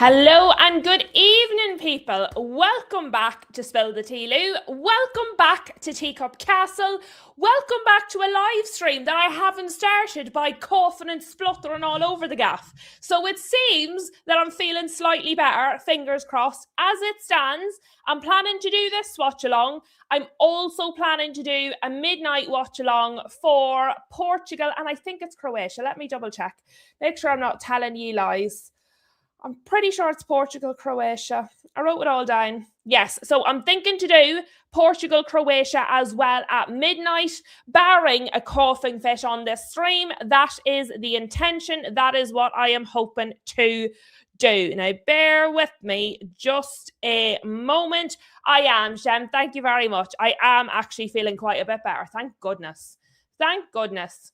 Hello and good evening, people. Welcome back to Spill the Tea Lou. Welcome back to Teacup Castle. Welcome back to a live stream that I haven't started by coughing and spluttering all over the gaff. So it seems that I'm feeling slightly better, fingers crossed. As it stands, I'm planning to do this watch along. I'm also planning to do a midnight watch along for Portugal, and I think it's Croatia. Let me double check. Make sure I'm not telling you lies. I'm pretty sure it's Portugal, Croatia. I wrote it all down. Yes, so I'm thinking to do Portugal, Croatia as well at midnight, barring a coughing fit on this stream. That is the intention. That is what I am hoping to do. Now, bear with me just a moment. I am, Shem. Thank you very much. I am actually feeling quite a bit better. Thank goodness. Thank goodness.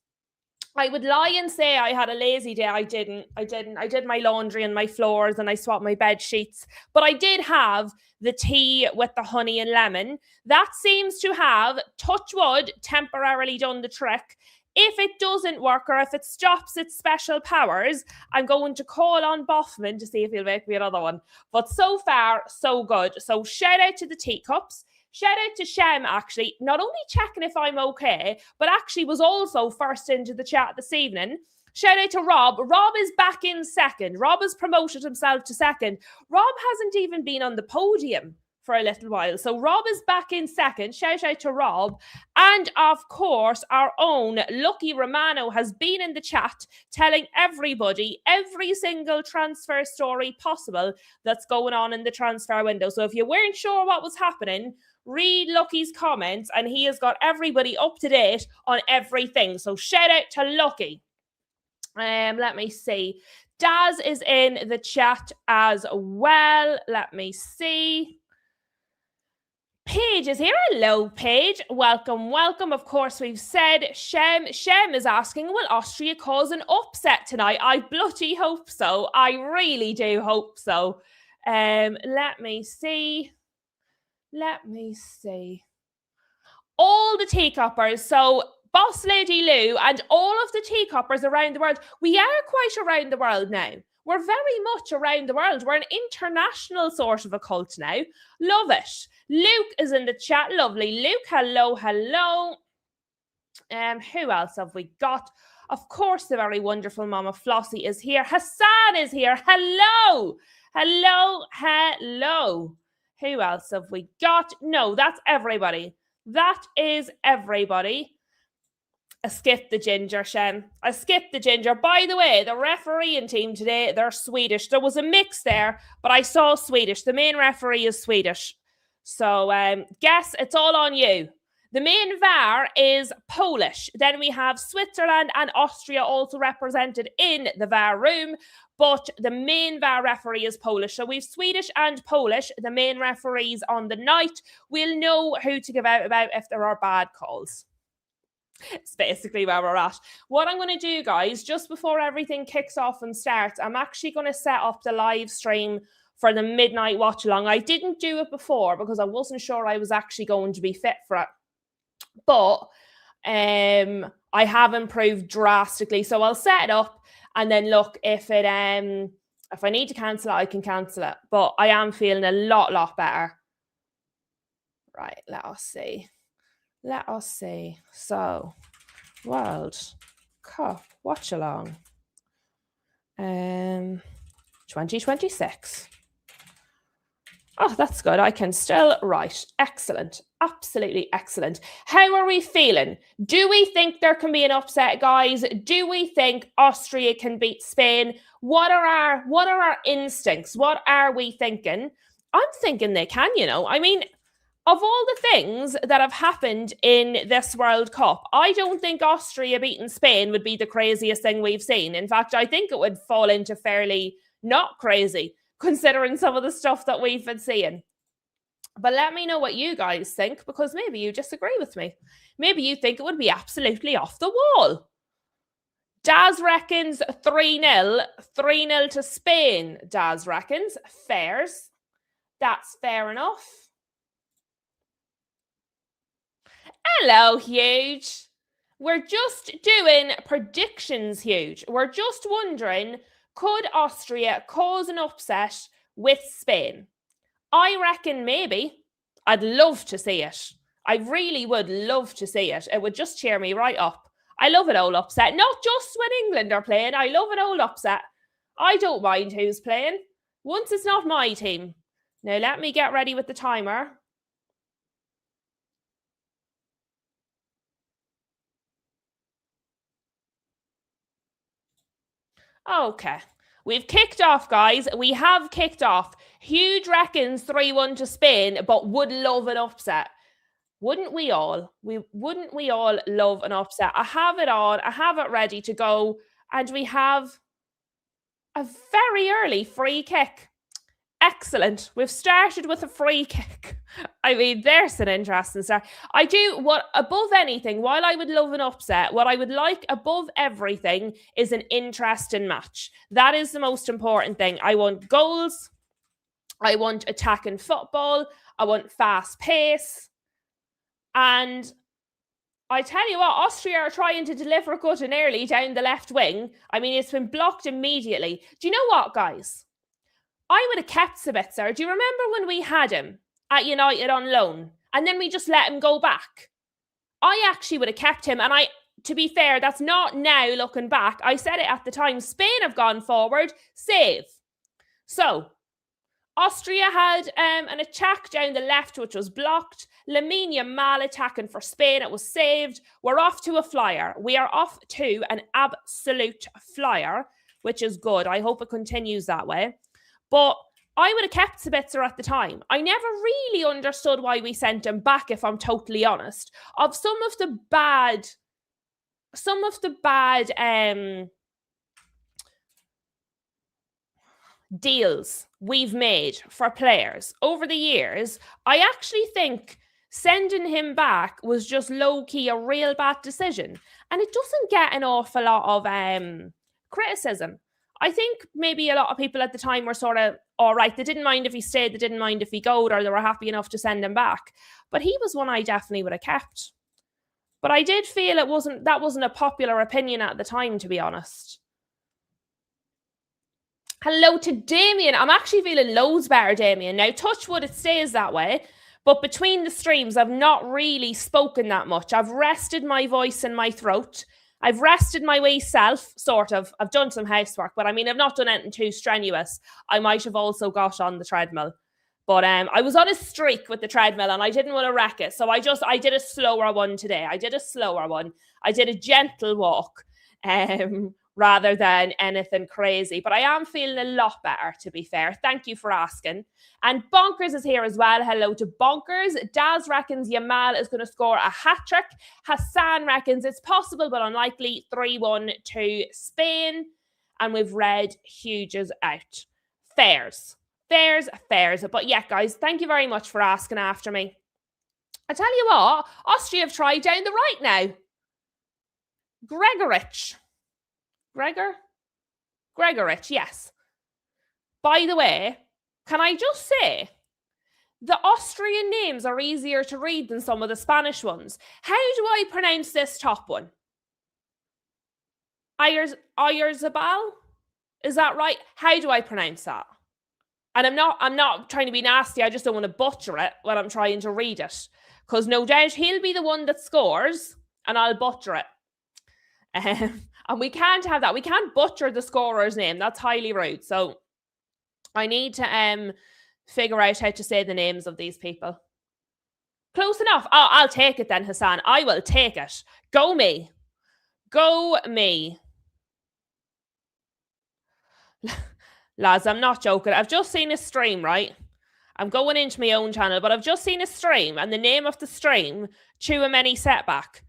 I would lie and say I had a lazy day. I didn't. I did my laundry and my floors and I swapped my bed sheets. But I did have the tea with the honey and lemon. That seems to have, touch wood, temporarily done the trick. If it doesn't work or if it stops its special powers, I'm going to call on Boffman to see if he'll make me another one. But so far, so good. So shout out to the teacups. Shout out to Shem, actually, not only checking if I'm okay, but actually was also first into the chat this evening. Shout out to Rob. Rob is back in second. Rob has promoted himself to second. Rob hasn't even been on the podium for a little while. So Rob is back in second. Shout out to Rob. And of course, our own Lucky Romano has been in the chat telling everybody every single transfer story possible that's going on in the transfer window. So if you weren't sure what was happening, read Lucky's comments and he has got everybody up to date on everything. So shout out to Lucky. Let me see. Daz is in the chat as well. Let me see. Paige is here. Hello, Paige. Welcome, welcome. Of course, we've said Shem. Shem is asking, will Austria cause an upset tonight? I bloody hope so. I really do hope so. Let me see. All the teacuppers, so Boss Lady Lou and all of the teacuppers around the world. We are quite around the world now. We're very much around the world. We're an international sort of a cult now. Love it. Luke is in the chat. Lovely. Luke, hello, hello. Who else have we got? Of course, the very wonderful Mama Flossie is here. Hassan is here. Hello. Hello, hello. Who else have we got? No, that's everybody. That is everybody. I skipped the ginger, Shem. I skipped the ginger. By the way, the refereeing team today, they're Swedish. There was a mix there, but I saw Swedish. The main referee is Swedish. So, guess it's all on you. The main VAR is Polish. Then we have Switzerland and Austria also represented in the VAR room. But the main VAR referee is Polish. So we've Swedish and Polish, the main referees on the night. We'll know who to give out about if there are bad calls. It's basically where we're at. What I'm going to do, guys, just before everything kicks off and starts, I'm actually going to set up the live stream for the midnight watch along. I didn't do it before because I wasn't sure I was actually going to be fit for it. But I have improved drastically. So I'll set it up and then look if I need to cancel it, I can cancel it. But I am feeling a lot better. Right, let us see. So, World Cup watch along 2026. Oh, that's good. I can still write. Excellent. Absolutely excellent. How are we feeling? Do we think there can be an upset, guys? Do we think Austria can beat Spain? What are our instincts? What are we thinking? I'm thinking they can, you know. I mean, of all the things that have happened in this World Cup, I don't think Austria beating Spain would be the craziest thing we've seen. In fact, I think it would fall into fairly not crazy, considering some of the stuff that we've been seeing. But let me know what you guys think, because maybe you disagree with me. Maybe you think it would be absolutely off the wall. Daz reckons 3-0. 3-0 to Spain, Daz reckons. Fairs. That's fair enough. Hello, Huge. We're just doing predictions, Huge. We're just wondering, Could Austria cause an upset with Spain? I reckon maybe. I'd love to see it. I really would love to see it. It would just cheer me right up. I love an old upset. Not just when England are playing. I love an old upset. I don't mind who's playing. Once it's not my team. Now let me get ready with the timer. Okay. We've kicked off, guys. We have kicked off. Huge reckons 3-1 to Spain, but would love an upset. Wouldn't we all? Wouldn't we all love an upset? I have it on. I have it ready to go. And we have a very early free kick. Excellent. We've started with a free kick. I mean, there's an interesting start. I do what above anything, while I would love an upset, what I would like above everything is an interesting match. That is the most important thing. I want goals. I want attacking football. I want fast pace. And I tell you what, Austria are trying to deliver good and early down the left wing. I mean, it's been blocked immediately. Do you know what, guys? I would have kept Sabitzer. Do you remember when we had him at United on loan and then we just let him go back? I actually would have kept him. And to be fair, that's not now looking back. I said it at the time. Spain have gone forward. Save. So, Austria had an attack down the left, which was blocked. Lamine Yamal attacking for Spain. It was saved. We're off to a flyer. We are off to an absolute flyer, which is good. I hope it continues that way. But I would have kept Sabitzer at the time. I never really understood why we sent him back, if I'm totally honest. Of some of the bad deals we've made for players over the years, I actually think sending him back was just low-key a real bad decision. And it doesn't get an awful lot of criticism. I think maybe a lot of people at the time were sort of, all right, they didn't mind if he stayed, they didn't mind if he goed, or they were happy enough to send him back. But he was one I definitely would have kept. But I did feel that wasn't a popular opinion at the time, to be honest. Hello to Damien. I'm actually feeling loads better, Damien. Now, touch wood, it stays that way. But between the streams, I've not really spoken that much. I've rested my voice in my throat. I've rested my wee self, sort of. I've done some housework, but I mean, I've not done anything too strenuous. I might have also got on the treadmill. But I was on a streak with the treadmill and I didn't want to wreck it. So I did a slower one today. I did a gentle walk rather than anything crazy. But I am feeling a lot better, to be fair. Thank you for asking. And Bonkers is here as well. Hello to Bonkers. Daz reckons Yamal is going to score a hat-trick. Hassan reckons it's possible but unlikely. 3-1 to Spain. And we've read Hughes out. Fairs. But yeah, guys, thank you very much for asking after me. I tell you what, Austria have tried down the right now. Gregorich, yes. By the way, can I just say, the Austrian names are easier to read than some of the Spanish ones. How do I pronounce this top one? Oyarzabal? Is that right? How do I pronounce that? And I'm not trying to be nasty. I just don't want to butcher it when I'm trying to read it. Because no doubt he'll be the one that scores and I'll butcher it. And we can't have that. We can't butcher the scorer's name. That's highly rude. So I need to figure out how to say the names of these people. Close enough. Oh, I'll take it then, Hassan. I will take it. Go me. Lads, I'm not joking. I've just seen a stream, right? I'm going into my own channel, but I've just seen a stream, and the name of the stream, Chouameni Setback.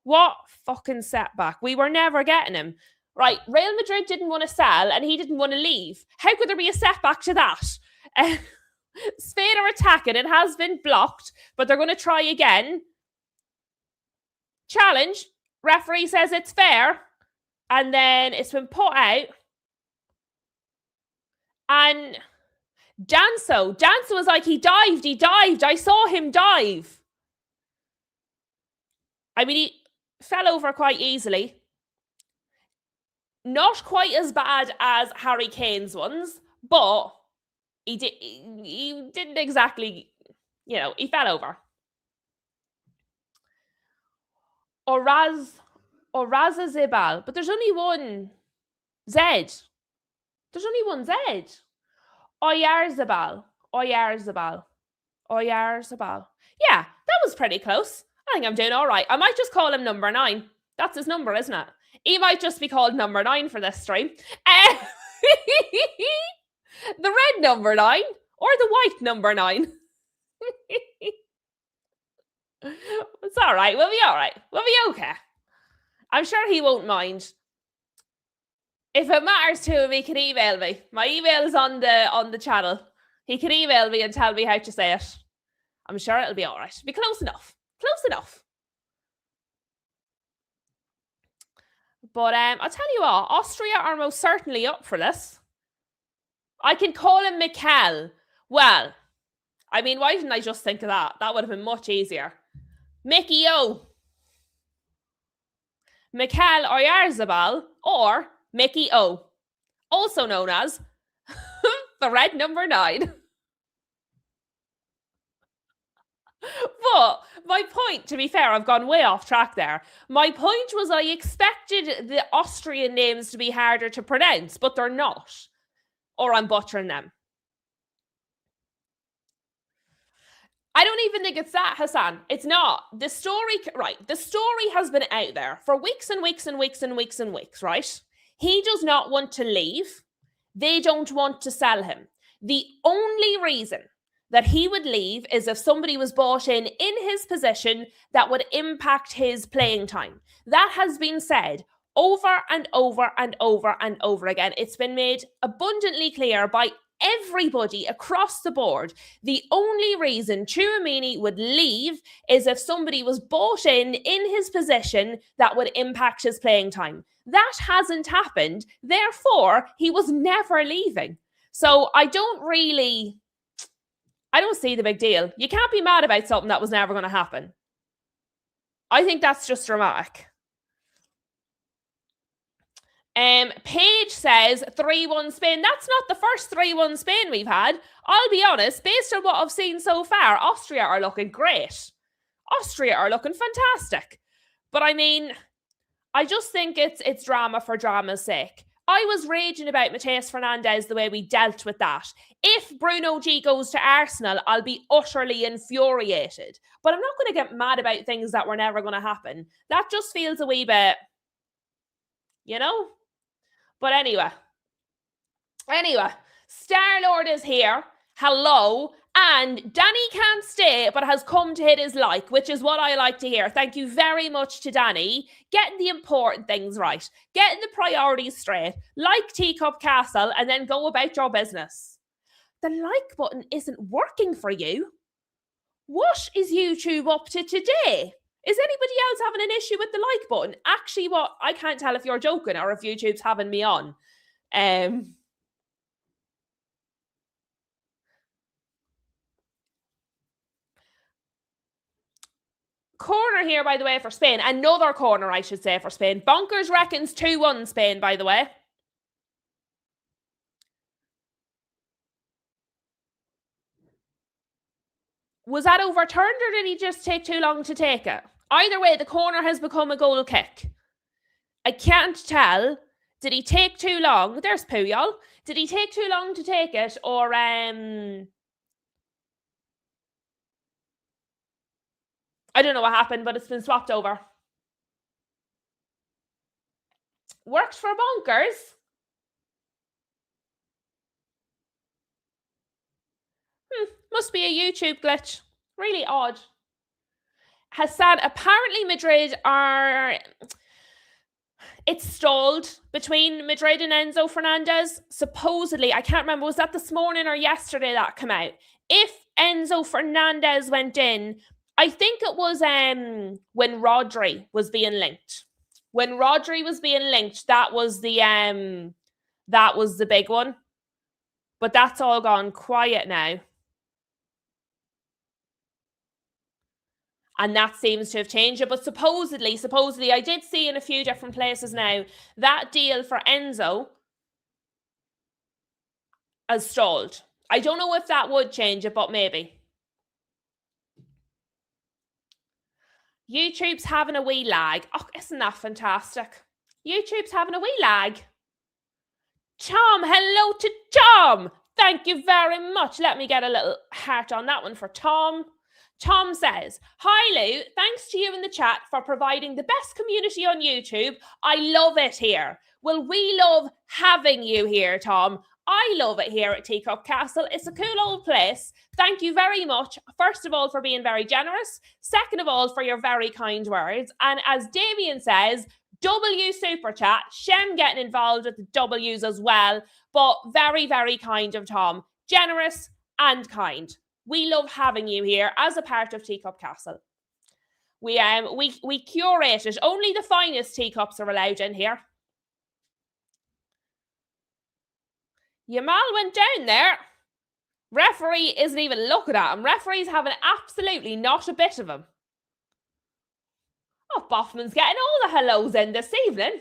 What fucking setback? We were never getting him. Right, Real Madrid didn't want to sell, and he didn't want to leave. How could there be a setback to that? Spain are attacking. It has been blocked, but they're going to try again. Challenge. Referee says it's fair. And then it's been put out. And Danso was like, he dived. I saw him dive. I mean, he fell over quite easily. Not quite as bad as Harry Kane's ones, but he didn't exactly, he fell over. Orazazibal, but there's only one Z. There's only one Z. Oyarzabal. Oyarzabal. Oyarzabal. Yeah, that was pretty close. I think I'm doing all right. I might just call him number 9. That's his number, isn't it? He might just be called number 9 for this stream. The red number 9 or the white number 9. It's all right. We'll be all right. We'll be okay. I'm sure he won't mind. If it matters to him, he can email me. My email is on the channel. He can email me and tell me how to say it. I'm sure it'll be all right. Be close enough. Close enough. But I'll tell you what, Austria are most certainly up for this. I can call him Mikel. Well, I mean, why didn't I just think of that? That would have been much easier. Mickey O. Mikel Oyarzabal or Mickey O, also known as the red number 9. But my point, to be fair, I've gone way off track there. My point was I expected the Austrian names to be harder to pronounce, but they're not. Or I'm butchering them. I don't even think it's that, Hassan. It's not. The story has been out there for weeks and weeks and weeks and weeks and weeks, right? He does not want to leave. They don't want to sell him. The only reason that he would leave is if somebody was bought in his position that would impact his playing time. That has been said over and over and over and over again. It's been made abundantly clear by everybody across the board. The only reason Tchouaméni would leave is if somebody was bought in his position that would impact his playing time. That hasn't happened. Therefore, he was never leaving. So I don't see the big deal. You can't be mad about something that was never going to happen. I think that's just dramatic. Paige says 3-1 Spain. That's not the first 3-1 Spain we've had. I'll be honest, based on what I've seen so far, Austria are looking great. Austria are looking fantastic. But I mean, I just think it's drama for drama's sake. I was raging about Mateus Fernandes the way we dealt with that. If Bruno G goes to Arsenal, I'll be utterly infuriated. But I'm not going to get mad about things that were never going to happen. That just feels a wee bit, But anyway, Star-Lord is here. Hello. And Danny can't stay, but has come to hit his like, which is what I like to hear. Thank you very much to Danny. Getting the important things right. Getting the priorities straight. Like Teacup Castle, and then go about your business. The like button isn't working for you. What is YouTube up to today? Is anybody else having an issue with the like button? Actually, I can't tell if you're joking or if YouTube's having me on. Corner here, by the way, for Spain. Another corner, I should say, for Spain. Bonkers reckons 2-1 Spain, by the way. Was that overturned or did he just take too long to take it? Either way, the corner has become a goal kick. I can't tell. Did he take too long? There's Puyol. Did he take too long to take it or I don't know what happened, but it's been swapped over. Worked for Bonkers. Must be a YouTube glitch. Really odd. Hassan, apparently Madrid are... It's stalled between Madrid and Enzo Fernandez. Supposedly, I can't remember, was that this morning or yesterday that came out? If Enzo Fernandez went in, I think it was when Rodri was being linked. When Rodri was being linked, that was the big one. But that's all gone quiet now. And that seems to have changed it. But supposedly, I did see in a few different places now, that deal for Enzo has stalled. I don't know if that would change it, but maybe. YouTube's having a wee lag. Oh, isn't that fantastic? YouTube's having a wee lag. Tom, hello to Tom. Thank you very much. Let me get a little heart on that one for Tom. Tom says, hi Lou, thanks to you in the chat for providing the best community on YouTube. I love it here. Well, we love having you here, Tom. I love it here at Teacup Castle. It's a cool old place. Thank you very much, first of all, for being very generous. Second of all, for your very kind words. And as Damien says, W Super Chat, Shem getting involved with the W's as well. But very, very kind of Tom. Generous and kind. We love having you here as a part of Teacup Castle. We curate it. Only the finest teacups are allowed in here. Yamal went down there. Referee isn't even looking at him. Referee's having absolutely not a bit of him. Oh, Boffman's getting all the hellos in this evening.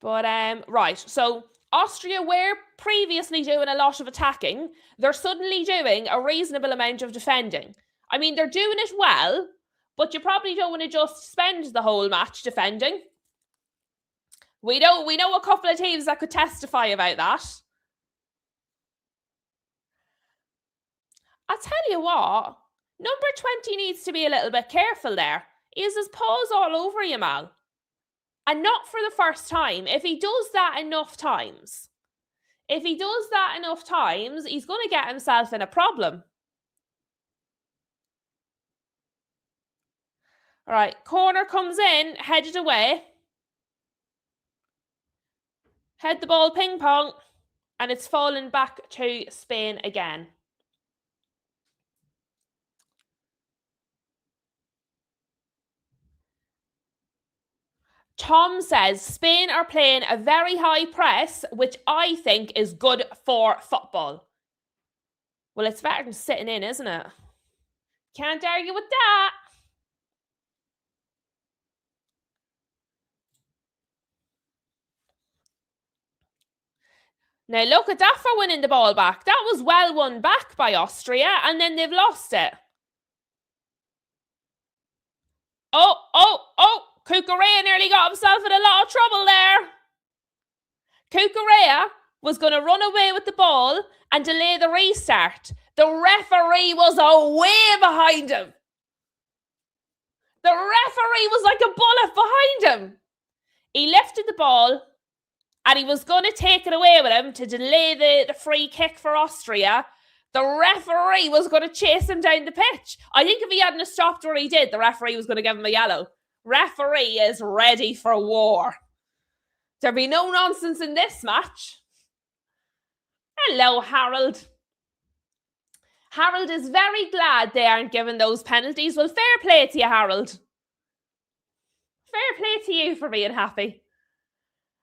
But, right, so Austria were previously doing a lot of attacking. They're suddenly doing a reasonable amount of defending. I mean, they're doing it well, but you probably don't want to just spend the whole match defending. We know a couple of teams that could testify about that. I'll tell you what, number 20 needs to be a little bit careful there. He has his paws all over Yamal. And not for the first time. If he does that enough times, he's going to get himself in a problem. All right, corner comes in, headed away. Head the ball ping pong, and it's fallen back to Spain again. Tom says Spain are playing a very high press, which I think is good for football. Well, it's better than sitting in, isn't it? Can't argue with that. Now look at that for winning the ball back. That was well won back by Austria, and then they've lost it. Oh! Cucurella nearly got himself in a lot of trouble there. Cucurella was going to run away with the ball and delay the restart. The referee was away behind him. The referee was like a bullet behind him. He lifted the ball and he was going to take it away with him to delay the free kick for Austria. The referee was going to chase him down the pitch. I think if he hadn't stopped where he did, the referee was going to give him a yellow. Referee is ready for war. There'll be no nonsense in this match. Hello, Harold. Harold is very glad they aren't given those penalties. Well, fair play to you, Harold. Fair play to you for being happy.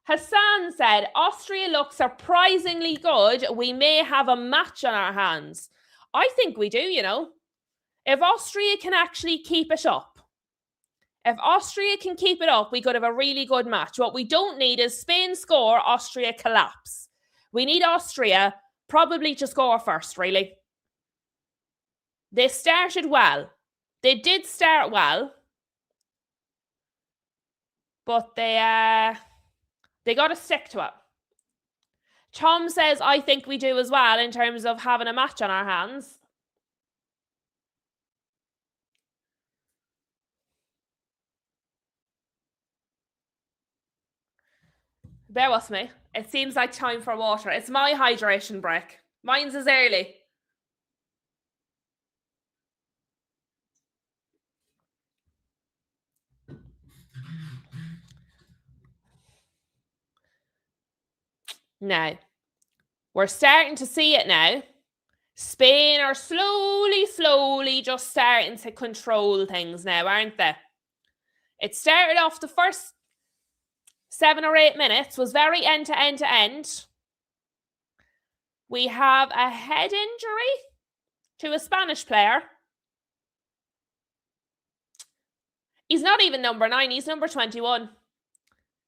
Hassan said, Austria looks surprisingly good. We may have a match on our hands. I think we do, you know. If Austria can actually keep it up, we could have a really good match. What we don't need is Spain score, Austria collapse. We need Austria probably to score first, really. They started well. They did start well. But they got to stick to it. Tom says, I think we do as well in terms of having a match on our hands. Bear with me. It seems like time for water. It's my hydration break. Mine's is early. Now, we're starting to see it now. Spain are slowly just starting to control things now, aren't they? It started off the first 7 or 8 minutes, was very end to end. We have a head injury to a Spanish player. He's not even number 9, he's number 21.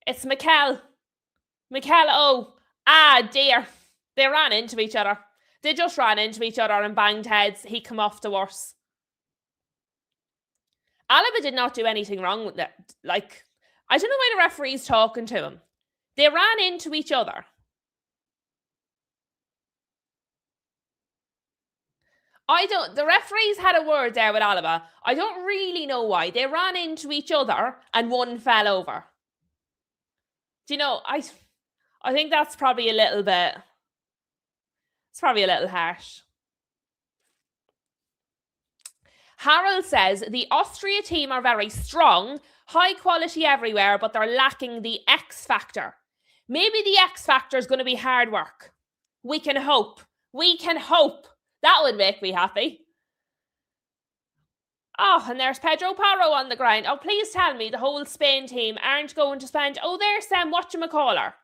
It's Mikel O. Ah, dear. They ran into each other. They just ran into each other and banged heads. He come off the worse. Alaba did not do anything wrong with that. Like, I don't know why the referee's talking to him. They ran into each other. The referees had a word there with Alaba. I don't really know why. They ran into each other and one fell over. Do you know, I think that's probably a little bit, it's probably a little harsh. Harold says, the Austria team are very strong, high quality everywhere, but they're lacking the X factor. Maybe the X factor is going to be hard work. We can hope. We can hope. That would make me happy. Oh, and there's Pedro Porro on the ground. Oh, please tell me the whole Spain team aren't going to spend... Oh, there's Sam. Whatchamacallit?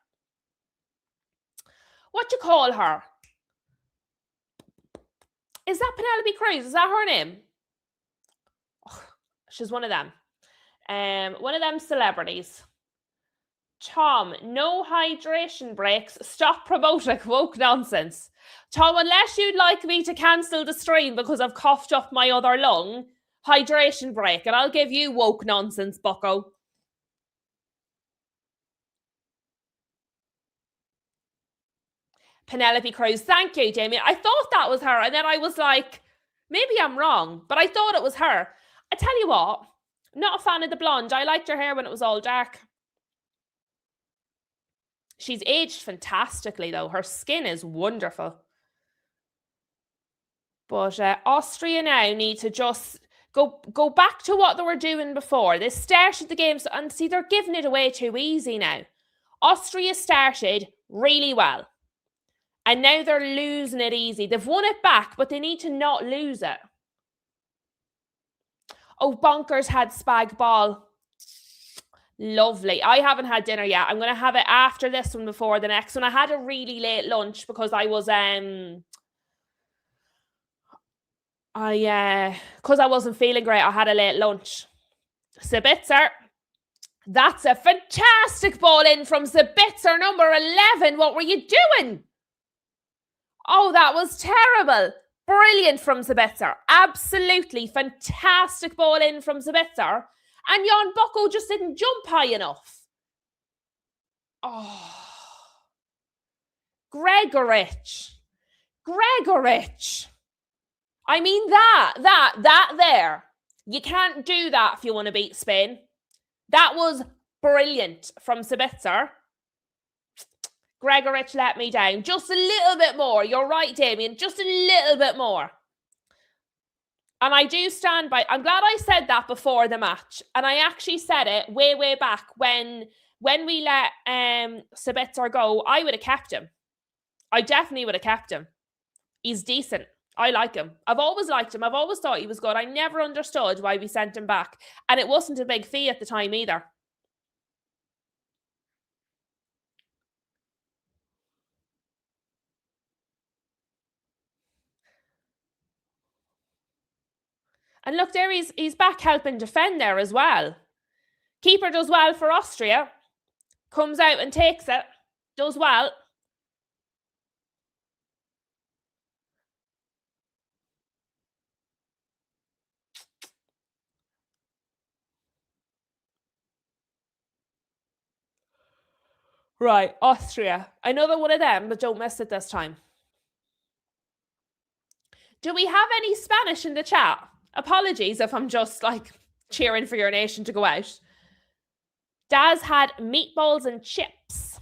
What you call her? Is that Penelope Cruz? Is that her name? Oh, she's one of them. One of them celebrities. Tom, no hydration breaks. Stop promoting woke nonsense. Tom, unless you'd like me to cancel the stream because I've coughed up my other lung, hydration break, and I'll give you woke nonsense, bucko. Penelope Cruz, thank you, Jamie. I thought that was her, and then I was like, maybe I'm wrong, but I thought it was her. I tell you what, not a fan of the blonde. I liked her hair when it was all dark. She's aged fantastically, though. Her skin is wonderful. But Austria now need to just go back to what they were doing before. They started the games, and see, they're giving it away too easy now. Austria started really well, and now they're losing it easy. They've won it back, but they need to not lose it. Oh, Bonkers had spag ball. Lovely. I haven't had dinner yet. I'm going to have it after this one before the next one. I had a really late lunch because I was because I wasn't feeling great. I had a late lunch. Sabitzer. That's a fantastic ball in from Sabitzer, number 11. What were you doing? Oh, that was terrible. Brilliant from Sabitzer. Absolutely fantastic ball in from Sabitzer. And Jan Bucko just didn't jump high enough. Oh. Gregorich. I mean that there. You can't do that if you want to beat Spain. That was brilliant from Sabitzer. Gregorich let me down. Just a little bit more. You're right, Damien. Just a little bit more. And I do stand by... I'm glad I said that before the match. And I actually said it way back when we let Sabitzer go. I would have kept him. I definitely would have kept him. He's decent. I like him. I've always liked him. I've always thought he was good. I never understood why we sent him back. And it wasn't a big fee at the time either. And look there, he's back helping defend there as well. Keeper does well for Austria. Comes out and takes it. Does well. Right, Austria. Another one of them, but don't miss it this time. Do we have any Spanish in the chat? Apologies if I'm just like cheering for your nation to go out. Daz had meatballs and chips.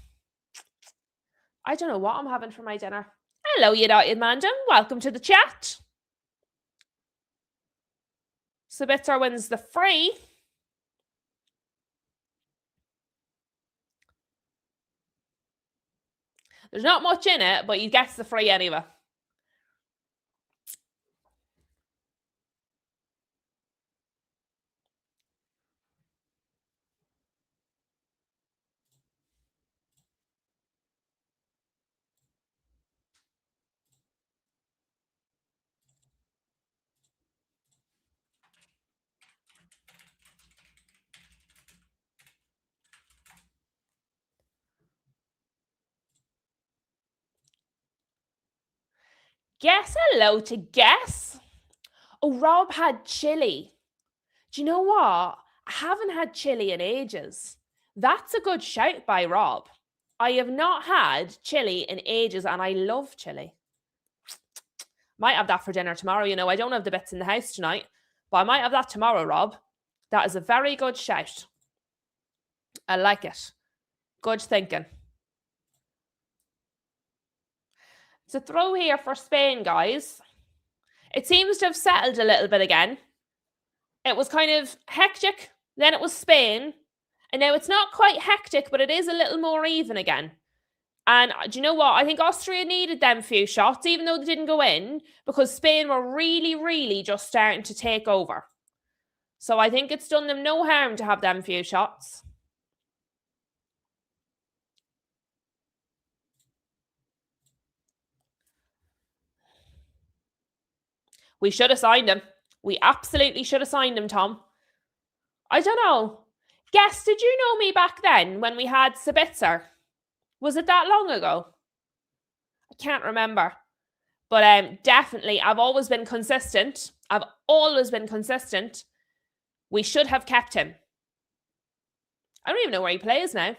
I don't know what I'm having for my dinner. Hello, United Mandem. Welcome to the chat. Sabitzer wins the free. There's not much in it, but he gets the free anyway. Guess hello to Guess. Oh, Rob had chili. Do you know what? I haven't had chili in ages. That's a good shout by Rob. I have not had chili in ages and I love chili. Might have that for dinner tomorrow. You know, I don't have the bits in the house tonight, but I might have that tomorrow, Rob. That is a very good shout. I like it. Good thinking. It's a throw here for Spain, guys. It seems to have settled a little bit again. It was kind of hectic, then it was Spain, and now it's not quite hectic, but it is a little more even again. And do you know what? I think Austria needed them few shots, even though they didn't go in, because Spain were really, really just starting to take over. So I think it's done them no harm to have them few shots. We should have signed him. We absolutely should have signed him, Tom. I don't know. Guess, did you know me back then when we had Sabitzer? Was it that long ago? I can't remember. But definitely, I've always been consistent. We should have kept him. I don't even know where he plays now.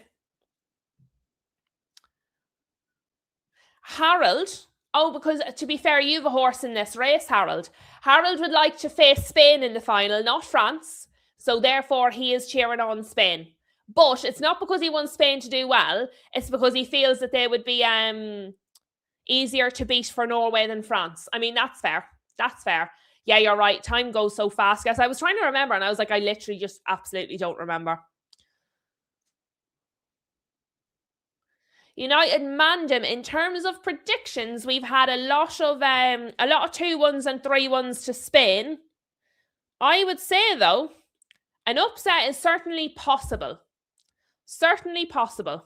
Harold. Oh, because to be fair, you have a horse in this race, Harold. Harold would like to face Spain in the final, not France. So therefore, he is cheering on Spain. But it's not because he wants Spain to do well. It's because he feels that they would be easier to beat for Norway than France. I mean, that's fair. That's fair. Yeah, you're right. Time goes so fast, guys. I was trying to remember and I was like, I literally just absolutely don't remember. United Mandem, in terms of predictions, we've had a lot of 2-1s and 3-1s to Spain. I would say, though, an upset is certainly possible. Certainly possible.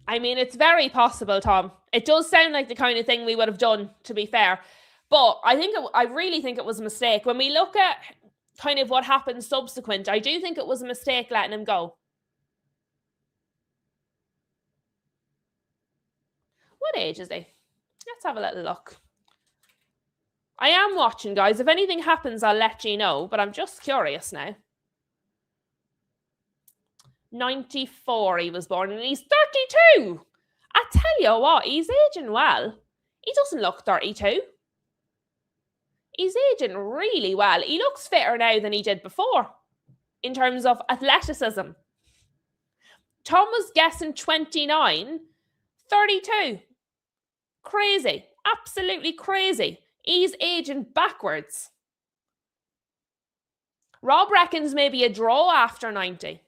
I mean, it's very possible, Tom. It does sound like the kind of thing we would have done, to be fair. But I really think it was a mistake. When we look at kind of what happened subsequent, I do think it was a mistake letting him go. What age is he? Let's have a little look. I am watching, guys. If anything happens, I'll let you know. But I'm just curious now. 94 he was born, and he's 32. I tell you what, he's aging well. He doesn't look 32. He's aging really well. He looks fitter now than he did before in terms of athleticism. Tom was guessing 29, 32. Crazy. Absolutely crazy. He's aging backwards. Rob reckons maybe a draw after 90.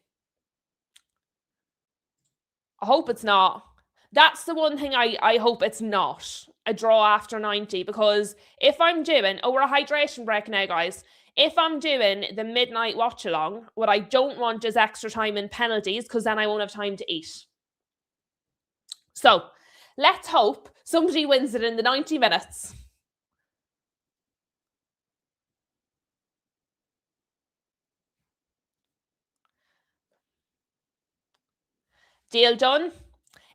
I hope it's not. That's the one thing I hope it's not. A draw after 90, because if I'm doing, we're a hydration break now, guys. If I'm doing the midnight watch along, what I don't want is extra time and penalties, because then I won't have time to eat. So let's hope somebody wins it in the 90 minutes. Deal done.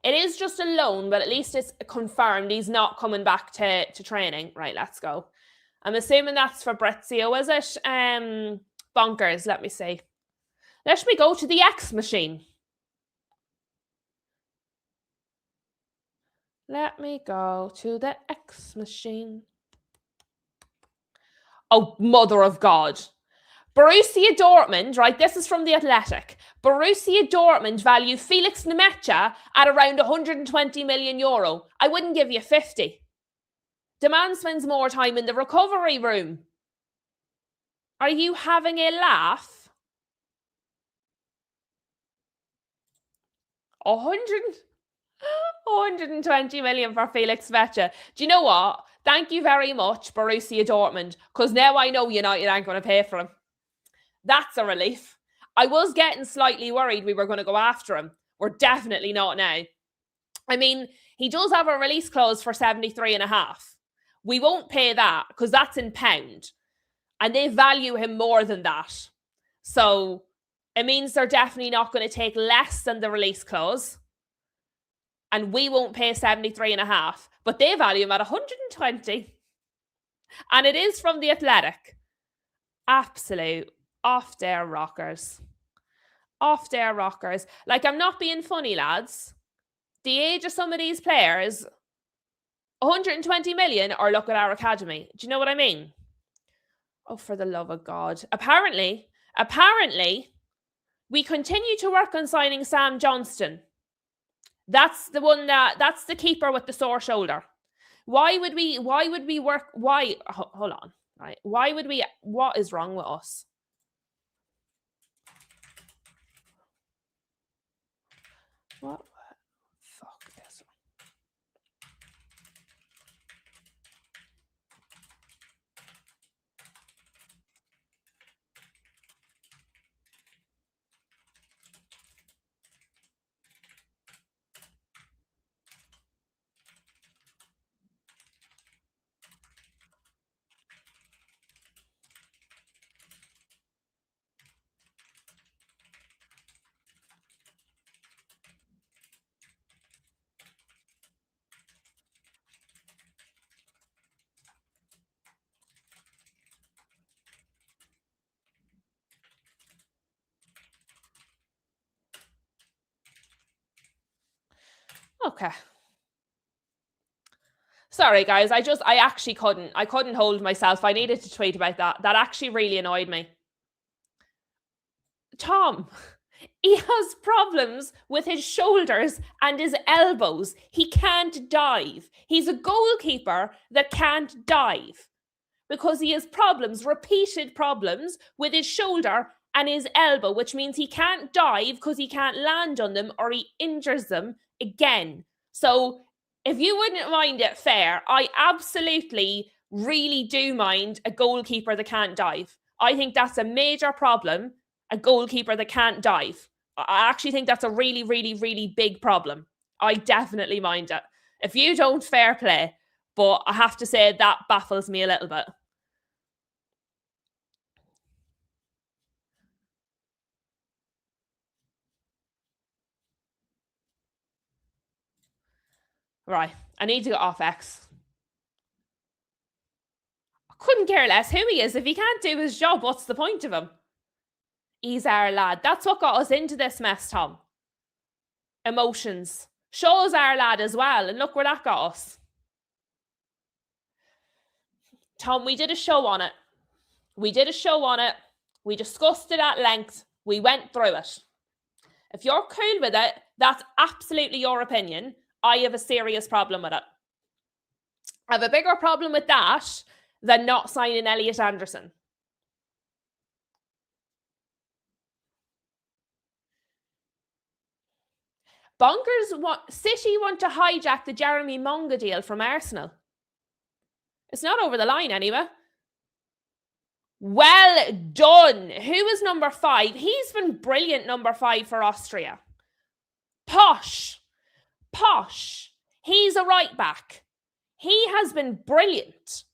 It is just a loan, but at least it's confirmed he's not coming back to training. Right, let's go. I'm assuming that's Fabrizio, is it? Bonkers, let me see. Let me go to the X machine. Let me go to the X machine. Oh, mother of God. Borussia Dortmund, right, this is from The Athletic. Borussia Dortmund value Felix Nemetja at around 120 million euro. I wouldn't give you 50. The man spends more time in the recovery room. Are you having a laugh? 120 million for Felix Nemetja. Do you know what? Thank you very much, Borussia Dortmund, because now I know United aren't going to pay for him. That's a relief. I was getting slightly worried we were going to go after him. We're definitely not now. I mean, he does have a release clause for 73.5. We won't pay that because that's in pound. And they value him more than that. So it means they're definitely not going to take less than the release clause. And we won't pay 73 and a half. But they value him at 120. And it is from the Athletic. Absolute off their rockers. Off their rockers. Like, I'm not being funny, lads. The age of some of these players, 120 million, or look at our academy. Do you know what I mean? Oh, for the love of God. Apparently, we continue to work on signing Sam Johnston. That's the keeper with the sore shoulder. Hold on. Right. What is wrong with us? What? Fuck this. Okay. Sorry, guys. I actually couldn't. I couldn't hold myself. I needed to tweet about that. That actually really annoyed me. Tom, he has problems with his shoulders and his elbows. He can't dive. He's a goalkeeper that can't dive because he has problems, repeated problems with his shoulder and his elbow, which means he can't dive because he can't land on them or he injures them again. So if you wouldn't mind it, fair. I absolutely really do mind a goalkeeper that can't dive. I think that's a major problem, a goalkeeper that can't dive. I actually think that's a really, really, really big problem. I definitely mind it. If you don't, fair play. But I have to say that baffles me a little bit. Right, I need to get off X. I couldn't care less who he is. If he can't do his job, what's the point of him? He's our lad. That's what got us into this mess, Tom. Emotions. Shaw's our lad as well, and look where that got us. Tom, we did a show on it. We discussed it at length. We went through it. If you're cool with it, that's absolutely your opinion. I have a serious problem with it. I have a bigger problem with that than not signing Elliot Anderson. City want to hijack the Jeremy Monga deal from Arsenal. It's not over the line anyway. Well done. Who is number 5? He's been brilliant, number 5 for Austria. Posh. He's a right back. He has been brilliant.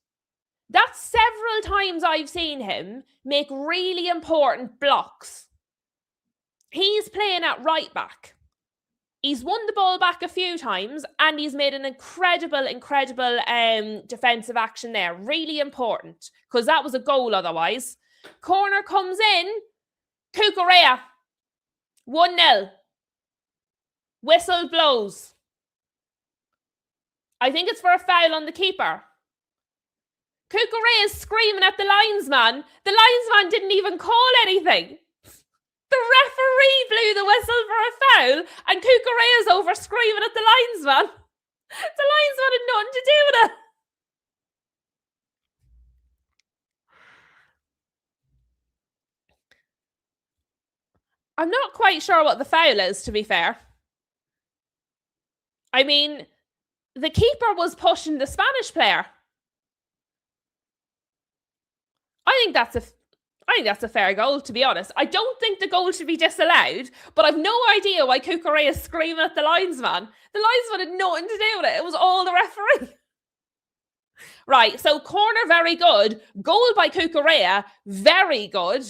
That's several times I've seen him make really important blocks. He's playing at right back. He's won the ball back a few times and he's made an incredible defensive action there. Really important because that was a goal otherwise. Corner comes in. Cucurella. 1-0. Whistle blows. I think it's for a foul on the keeper. Cucurella is screaming at the linesman. The linesman didn't even call anything. The referee blew the whistle for a foul and Cucurella's over screaming at the linesman. The linesman had nothing to do with it. I'm not quite sure what the foul is, to be fair. I mean, the keeper was pushing the Spanish player. I think that's a fair goal, to be honest. I don't think the goal should be disallowed, but I've no idea why Cucurella is screaming at the linesman. The linesman had nothing to do with it. It was all the referee. Right, so corner, very good. Goal by Cucurella, very good.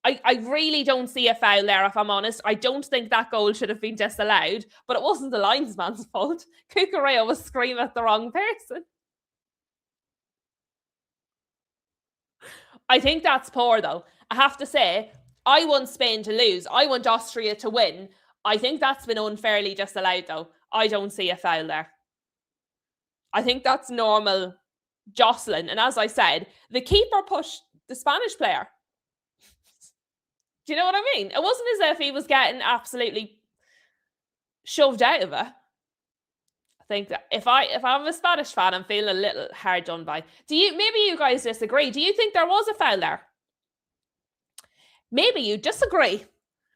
I really don't see a foul there, if I'm honest. I don't think that goal should have been disallowed, but it wasn't the linesman's fault. Cucurella was screaming at the wrong person. I think that's poor, though. I have to say, I want Spain to lose. I want Austria to win. I think that's been unfairly disallowed, though. I don't see a foul there. I think that's normal jostling. And as I said, the keeper pushed the Spanish player. Do you know what I mean? It wasn't as if he was getting absolutely shoved out of it. I think that if I'm a Spanish fan, I'm feeling a little hard done by. Maybe you guys disagree? Do you think there was a foul there? Maybe you disagree. It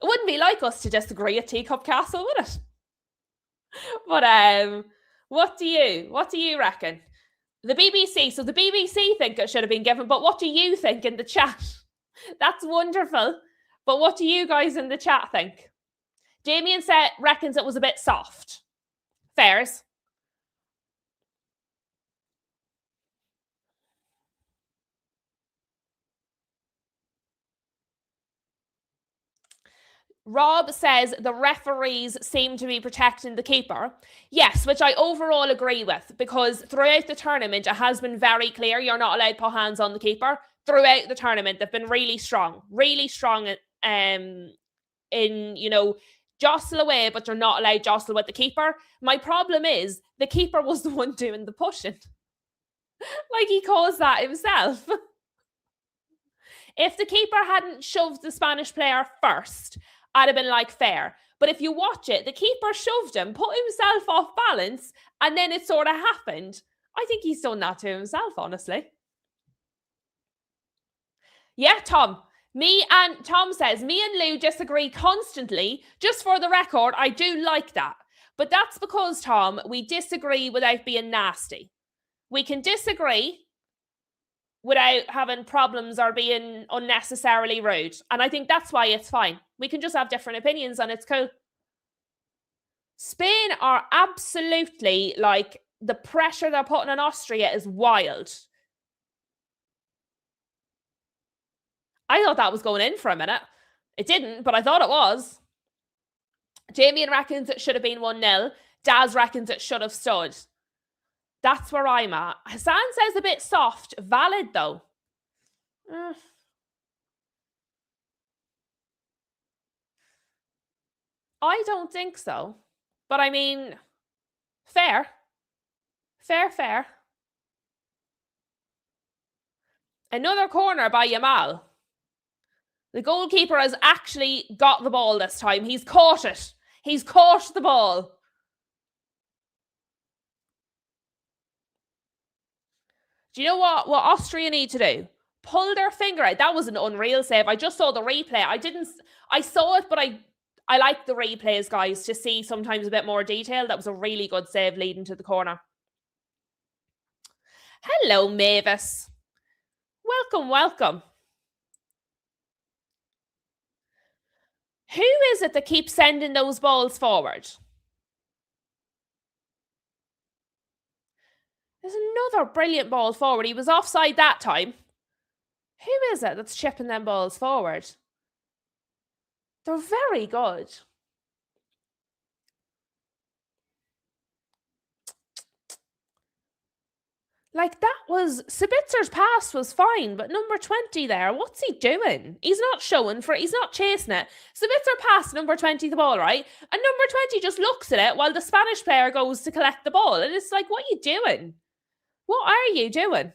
wouldn't be like us to disagree at Teacup Castle, would it? But what do you reckon? The BBC. So the BBC think it should have been given, but what do you think in the chat? That's wonderful. But what do you guys in the chat think? Damien reckons it was a bit soft. Fairs. Rob says the referees seem to be protecting the keeper. Yes, which I overall agree with, because throughout the tournament, it has been very clear you're not allowed to put hands on the keeper. Throughout the tournament, they've been really strong in, jostle away, but you're not allowed to jostle with the keeper. My problem is the keeper was the one doing the pushing. Like, he caused that himself. If the keeper hadn't shoved the Spanish player first, I'd have been like, fair. But if you watch it, the keeper shoved him, put himself off balance, and then it sort of happened. I think he's done that to himself, honestly. Yeah, Tom. Tom says, me and Lou disagree constantly. Just for the record, I do like that. But that's because, Tom, we disagree without being nasty. We can disagree without having problems or being unnecessarily rude. And I think that's why it's fine. We can just have different opinions and it's cool. Spain are absolutely, like, the pressure they're putting on Austria is wild. I thought that was going in for a minute. It didn't, but I thought it was. Damien reckons it should have been 1-0. Daz reckons it should have stood. That's where I'm at. Hassan says a bit soft. Valid, though. I don't think so. But I mean, fair. Fair. Another corner by Yamal. The goalkeeper has actually got the ball this time. He's caught it. He's caught the ball. Do you know what Austria need to do? Pull their finger out. That was an unreal save. I just saw the replay. I saw it, but I like the replays, guys, to see sometimes a bit more detail. That was a really good save leading to the corner. Hello, Mavis. Welcome. Who is it that keeps sending those balls forward? There's another brilliant ball forward. He was offside that time. Who is it that's chipping them balls forward? They're very good. Like, that was... Sabitzer's pass was fine, but number 20 there, what's he doing? He's not showing for it. He's not chasing it. Sabitzer passed number 20 the ball, right? And number 20 just looks at it while the Spanish player goes to collect the ball. And it's like, what are you doing? What are you doing?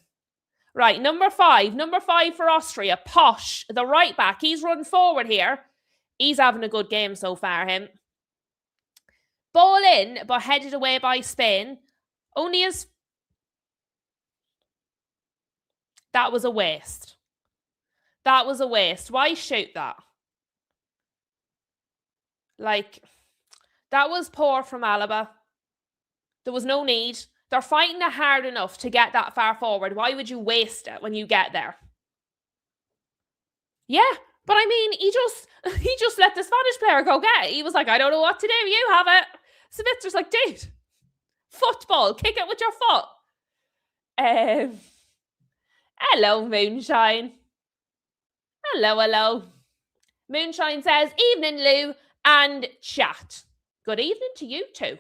Right, number 5 for Austria, Posh, the right back. He's running forward here. He's having a good game so far, him. Ball in, but headed away by Spain. Only as... That was a waste. That was a waste. Why shoot that? Like, that was poor from Alaba. There was no need. They're fighting it hard enough to get that far forward. Why would you waste it when you get there? Yeah, but I mean, he just let the Spanish player go get it. He was like, I don't know what to do. You have it. Savitzer's like, dude, football, kick it with your foot. Hello, Moonshine. Hello. Moonshine says, evening, Lou, and chat. Good evening to you too.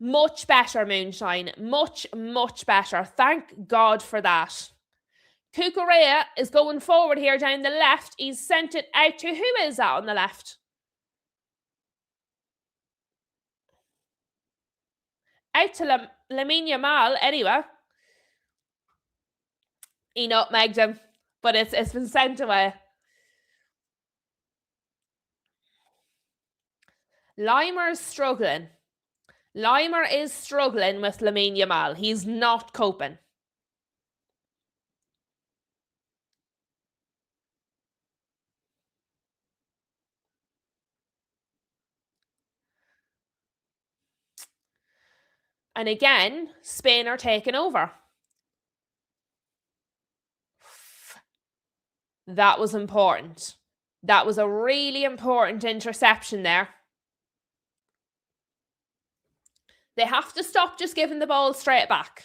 Much better, Moonshine. Much better. Thank God for that. Cucurella is going forward here down the left. He's sent it out to, who is that on the left? Out to Lamine Yamal, anyway. He nutmegged him, but it's been sent away. Limer's struggling. Limer is struggling with Lamine Yamal. He's not coping. And again, Spain are taking over. That was important. That was a really important interception there. They have to stop just giving the ball straight back.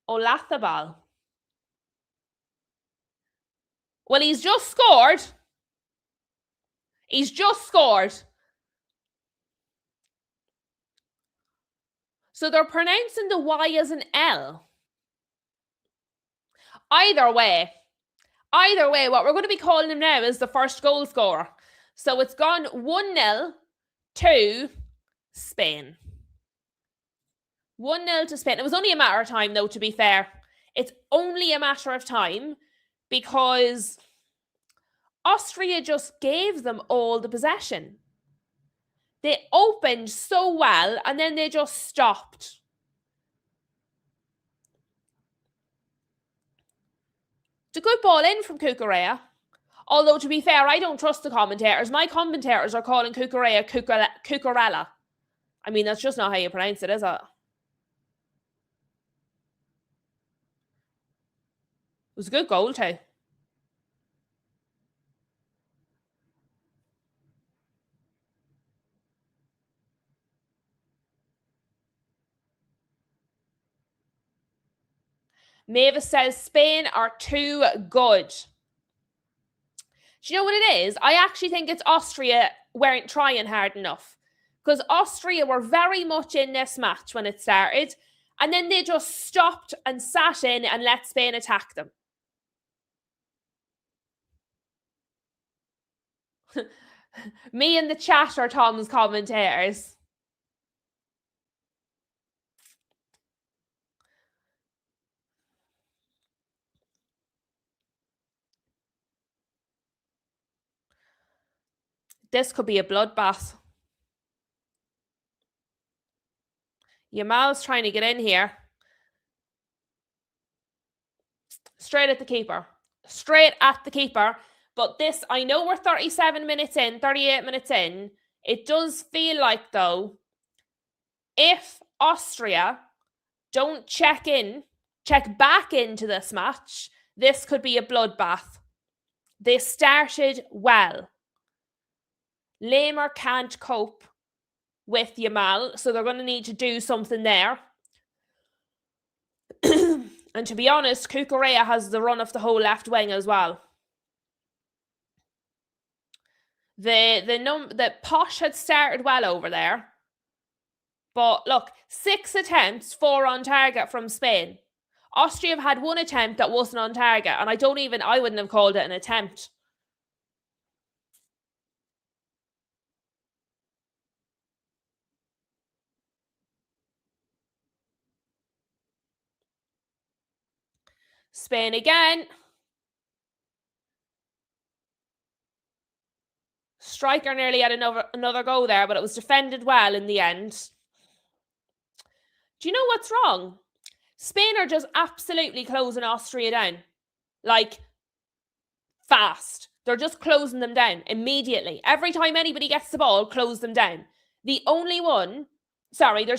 Olathabal. Well, he's just scored. So they're pronouncing the Y as an L. Either way, what we're going to be calling him now is the first goal scorer. So it's gone 1-0 to Spain. 1-0 to Spain. It was only a matter of time, though, to be fair. It's only a matter of time because Austria just gave them all the possession. They opened so well and then they just stopped. It's a good ball in from Cucurella. Although, to be fair, I don't trust the commentators. My commentators are calling Cucurella. I mean, that's just not how you pronounce it, is it? It was a good goal, too. Mavis says Spain are too good. Do you know what it is? I actually think it's Austria weren't trying hard enough. Because Austria were very much in this match when it started. And then they just stopped and sat in and let Spain attack them. Me and the chat are Tom's commentators. This could be a bloodbath. Yamal's trying to get in here. Straight at the keeper. But this, I know we're 37 minutes in, 38 minutes in. It does feel like, though, if Austria don't check back into this match, this could be a bloodbath. They started well. Lamer can't cope with Yamal, so they're going to need to do something there. And to be honest, Cucurella has the run of the whole left wing as well. The Posh had started well over there. But look, 6 attempts, 4 on target from Spain. Austria have had 1 attempt that wasn't on target, and I wouldn't have called it an attempt. Spain again. Striker nearly had another go there, but it was defended well in the end. Do you know what's wrong? Spain are just absolutely closing Austria down. Like, fast. They're just closing them down immediately. Every time anybody gets the ball, close them down. There's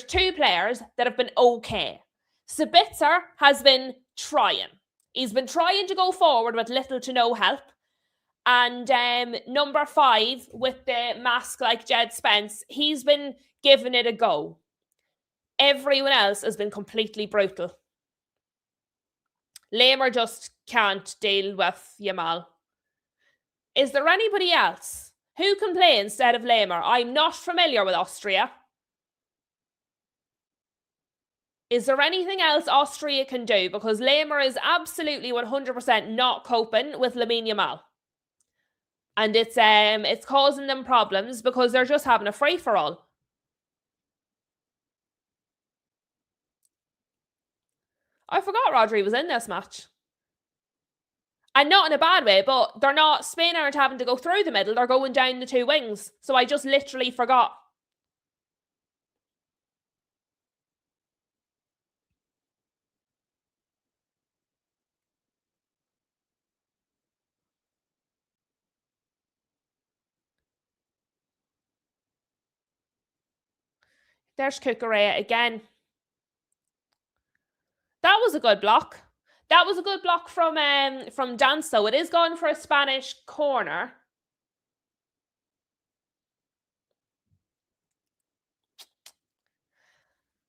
2 players that have been okay. Sabitzer has been trying. He's been trying to go forward with little to no help. And number 5 with the mask like Jed Spence, he's been giving it a go. Everyone else has been completely brutal. Lamer just can't deal with Yamal. Is there anybody else who can play instead of Lamer? I'm not familiar with Austria. Is there anything else Austria can do? Because Lamer is absolutely 100% not coping with Lamine Yamal. And it's causing them problems because they're just having a free-for-all. I forgot Rodri was in this match. And not in a bad way, but they're not, Spain aren't having to go through the middle, they're going down the two wings. So I just literally forgot. There's Cucurella again. That was a good block. That was a good block from Danso. It is going for a Spanish corner.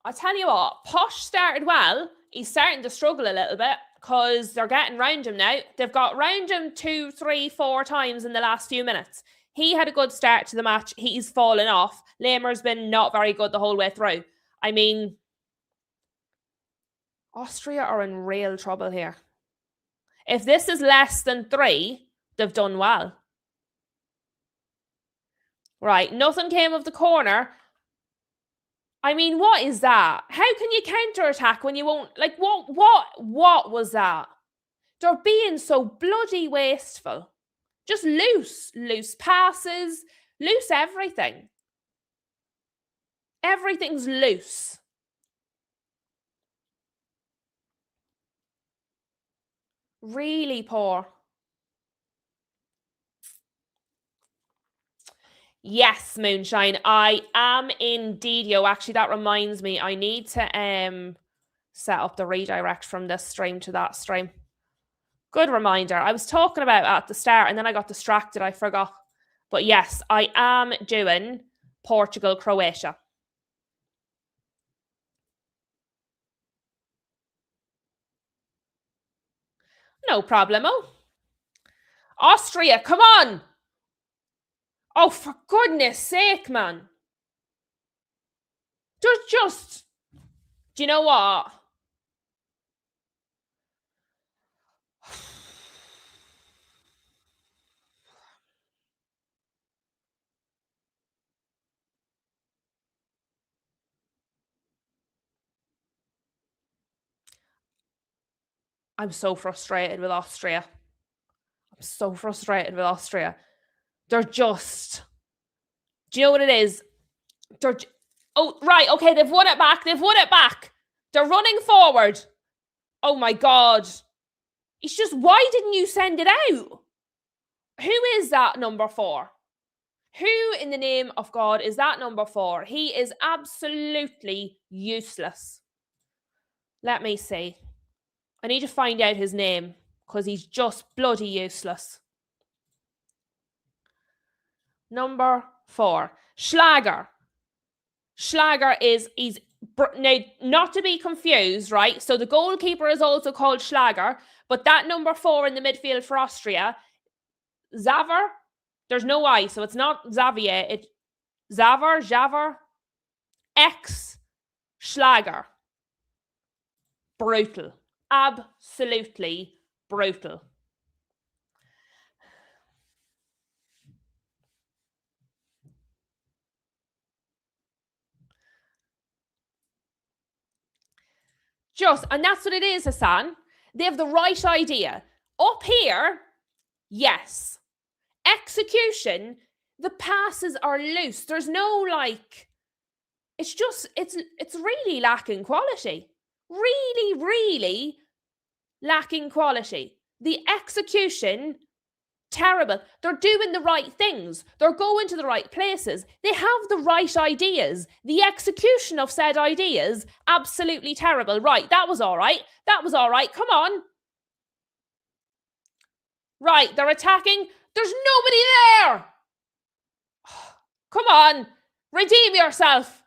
I'll tell you what, Posh started well. He's starting to struggle a little bit because they're getting round him now. They've got round him 2, 3, 4 times in the last few minutes. He had a good start to the match. He's fallen off. Lamer's been not very good the whole way through. I mean, Austria are in real trouble here. If this is less than 3, they've done well. Right, nothing came of the corner. I mean, what is that? How can you counter-attack when you won't... Like, what was that? They're being so bloody wasteful. Just loose passes, loose everything. Everything's loose. Really poor. Yes, Moonshine, I am indeed. Yo, actually, that reminds me, I need to set up the redirect from this stream to that stream. Good reminder. I was talking about it at the start and then I got distracted. I forgot. But yes, I am doing Portugal, Croatia. No problemo. Austria, come on! Oh, for goodness sake, man. There's just... Do you know what? I'm so frustrated with Austria. They're just... Do you know what it is? They're... Oh, right, okay, they've won it back. They're running forward. Oh my God. It's just, why didn't you send it out? Who is that number 4? Who in the name of God is that number 4? He is absolutely useless. Let me see. I need to find out his name because he's just bloody useless. Number 4. Schlager. Schlager is, now, not to be confused, right? So the goalkeeper is also called Schlager, but that number 4 in the midfield for Austria, Xaver, there's no I, so it's not Xavier, it's Xaver, X Schlager. Brutal. Absolutely brutal. And that's what it is, Hassan. They have the right idea. Up here, yes. Execution, the passes are loose. There's no it's really lacking quality. Really lacking quality. The execution, terrible. They're doing the right things. They're going to the right places. They have the right ideas. The execution of said ideas, absolutely terrible. Right, that was all right. Come on. Right, they're attacking. There's nobody there. Come on. Redeem yourself.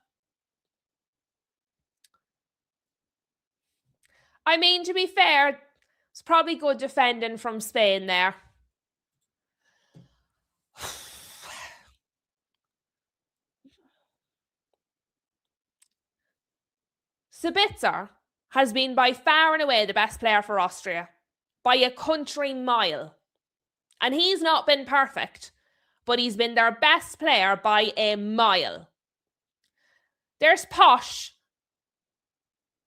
I mean, to be fair, it's probably good defending from Spain there. Sabitzer has been by far and away the best player for Austria, by a country mile. And he's not been perfect, but he's been their best player by a mile. There's Posh,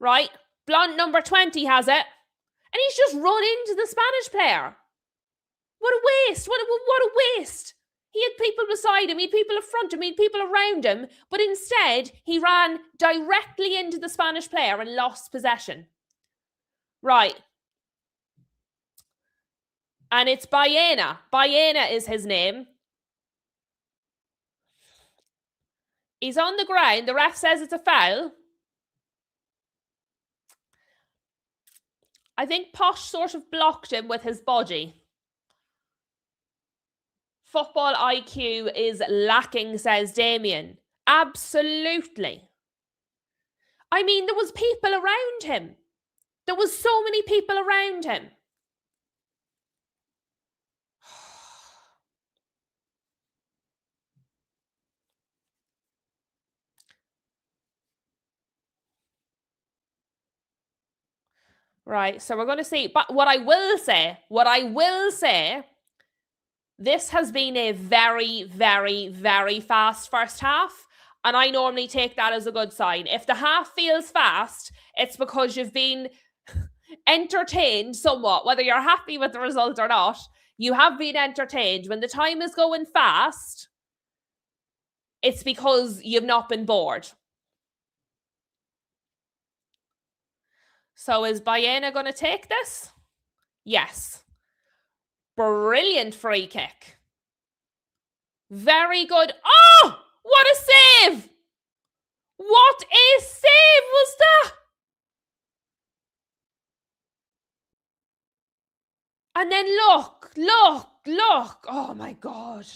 right? Blunt number 20 has it. And he's just run into the Spanish player. What a waste. What a waste. He had people beside him, he had people in front of him, he had people around him, but instead he ran directly into the Spanish player and lost possession. Right. And it's Baena. Baena is his name. He's on the ground. The ref says it's a foul. I think Posh sort of blocked him with his body. Football IQ is lacking, says Damien. Absolutely. I mean, there was people around him. There was so many people around him. Right, so we're going to see. But what I will say, this has been a very, very, very fast first half. And I normally take that as a good sign. If the half feels fast, it's because you've been entertained somewhat. Whether you're happy with the result or not, you have been entertained. When the time is going fast, it's because you've not been bored. So is Baena going to take this? Yes. Brilliant free kick. Very good. Oh, what a save! What a save was that? And then look. Oh my God.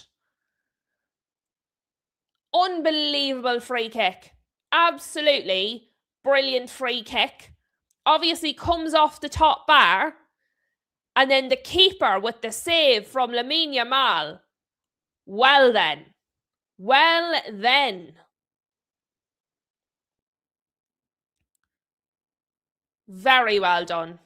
Unbelievable free kick. Absolutely brilliant free kick. Obviously comes off the top bar. And then the keeper with the save from Lamine Yamal. Well then. Very well done.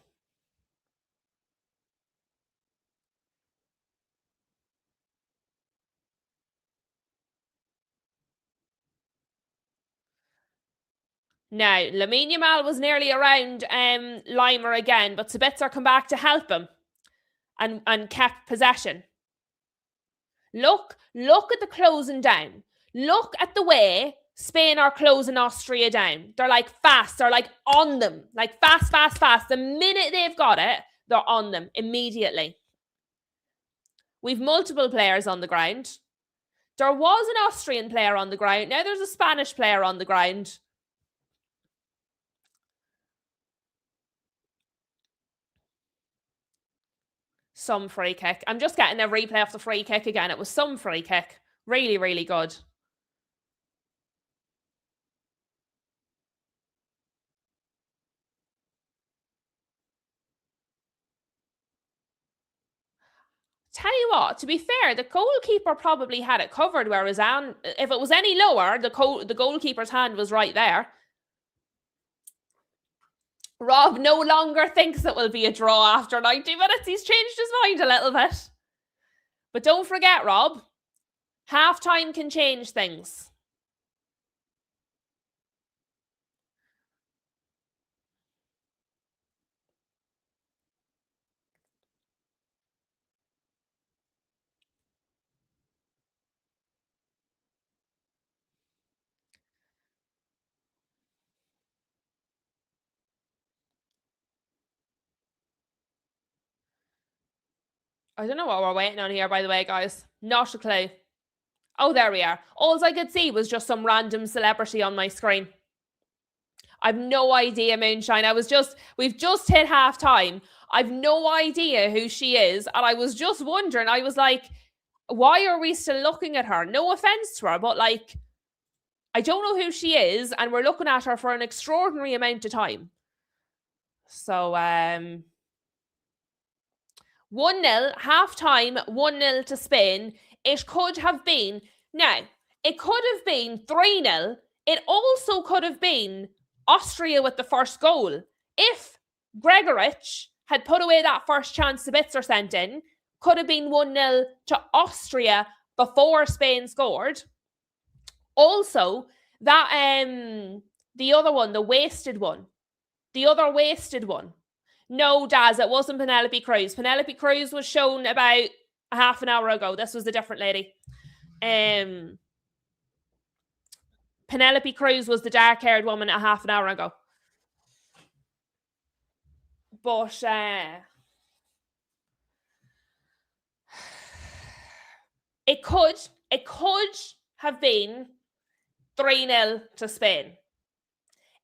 Now, Lamine Yamal was nearly around Lima again, but Sabitzer come back to help him and kept possession. Look at the closing down. Look at the way Spain are closing Austria down. They're like fast. They're like on them. Like fast. The minute they've got it, they're on them immediately. We've multiple players on the ground. There was an Austrian player on the ground. Now there's a Spanish player on the ground. Some free kick. I'm just getting a replay of the free kick again. It was some free kick. Really, really good. Tell you what, to be fair, the goalkeeper probably had it covered, whereas if it was any lower, the goalkeeper's hand was right there. Rob no longer thinks it will be a draw after 90 minutes. He's changed his mind a little bit. But don't forget, Rob, half-time can change things. I don't know what we're waiting on here, by the way, guys. Not a clue. Oh, there we are. All I could see was just some random celebrity on my screen. I've no idea, Moonshine. We've just hit half time. I've no idea who she is. And I was just wondering, I was like, why are we still looking at her? No offense to her, but like, I don't know who she is. And we're looking at her for an extraordinary amount of time. So 1-0, half time, 1-0 to Spain. It could have been, now, it could have been 3-0. It also could have been Austria with the first goal. If Gregorich had put away that first chance Sabitzer sent in, could have been 1-0 to Austria before Spain scored. Also, that the other one, the other wasted one. No, Daz, it wasn't Penelope Cruz. Penelope Cruz was shown about a half an hour ago. This was a different lady. Penelope Cruz was the dark-haired woman a half an hour ago. But it could have been 3-0 to Spain.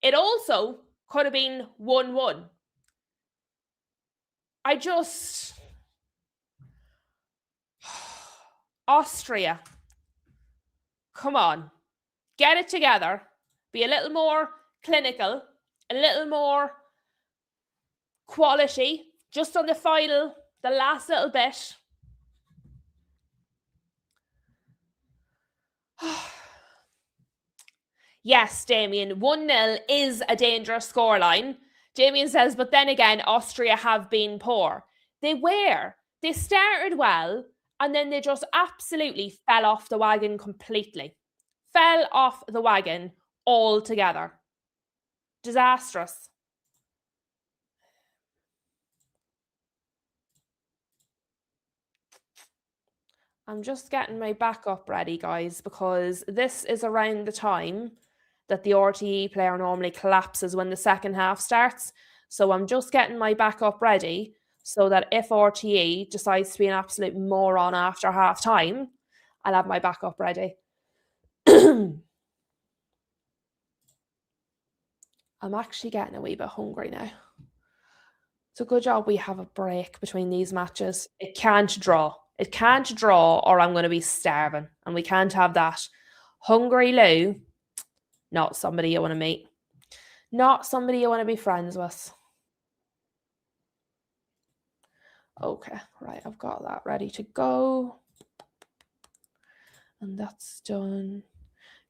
It also could have been 1-1. Austria, come on, get it together, be a little more clinical, a little more quality, just on the last little bit. Yes, Damien, 1-0 is a dangerous scoreline. Damien says, but then again, Austria have been poor. They were. They started well, and then they just absolutely fell off the wagon completely. Fell off the wagon altogether. Disastrous. I'm just getting my backup ready, guys, because this is around the time that the RTE player normally collapses when the second half starts. So I'm just getting my backup ready so that if RTE decides to be an absolute moron after half time, I'll have my backup ready. I'm actually getting a wee bit hungry now. It's a good job we have a break between these matches. It can't draw. It can't draw or I'm going to be starving. And we can't have that. Hungry Lou, not somebody you want to meet. Not somebody you want to be friends with. Okay, right, I've got that ready to go. And that's done.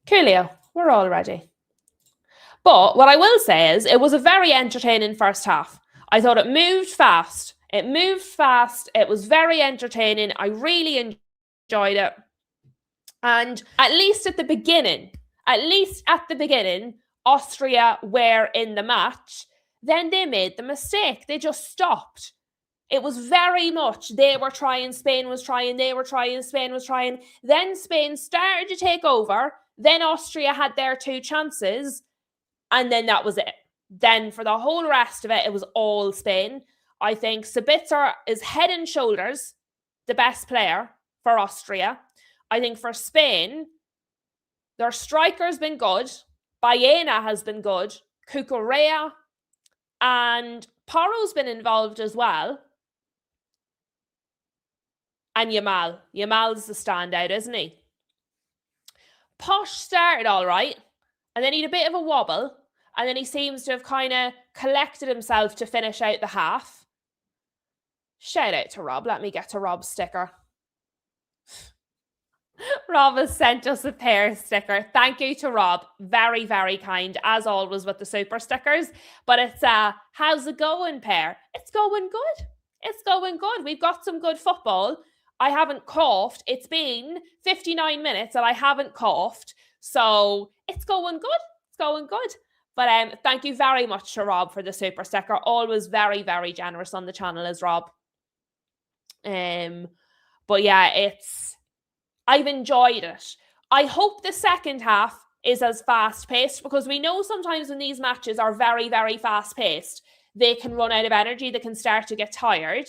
Coolio, we're all ready. But what I will say is it was a very entertaining first half. I thought it moved fast. It was very entertaining. I really enjoyed it. And at least at the beginning, Austria were in the match. Then they made the mistake. They just stopped. It was very much they were trying, Spain was trying, they were trying, Spain was trying. Then Spain started to take over. Then Austria had their two chances. And then that was it. Then for the whole rest of it, it was all Spain. I think Sabitzer is head and shoulders the best player for Austria. I think for Spain, their striker's been good. Baena has been good. Cucurella and Porro's been involved as well. And Yamal. Yamal's the standout, isn't he? Posh started all right. And then he had a bit of a wobble. And then he seems to have kind of collected himself to finish out the half. Shout out to Rob. Let me get to Rob's sticker. Rob has sent us a pear sticker. Thank you to Rob. Very, very kind, as always with the super stickers. But it's, how's it going, Pear? It's going good. It's going good. We've got some good football. I haven't coughed. It's been 59 minutes and I haven't coughed. So it's going good. It's going good. But thank you very much to Rob for the super sticker. Always very, very generous on the channel as Rob. But yeah, I've enjoyed it. I hope the second half is as fast-paced because we know sometimes when these matches are very, very fast-paced, they can run out of energy. They can start to get tired.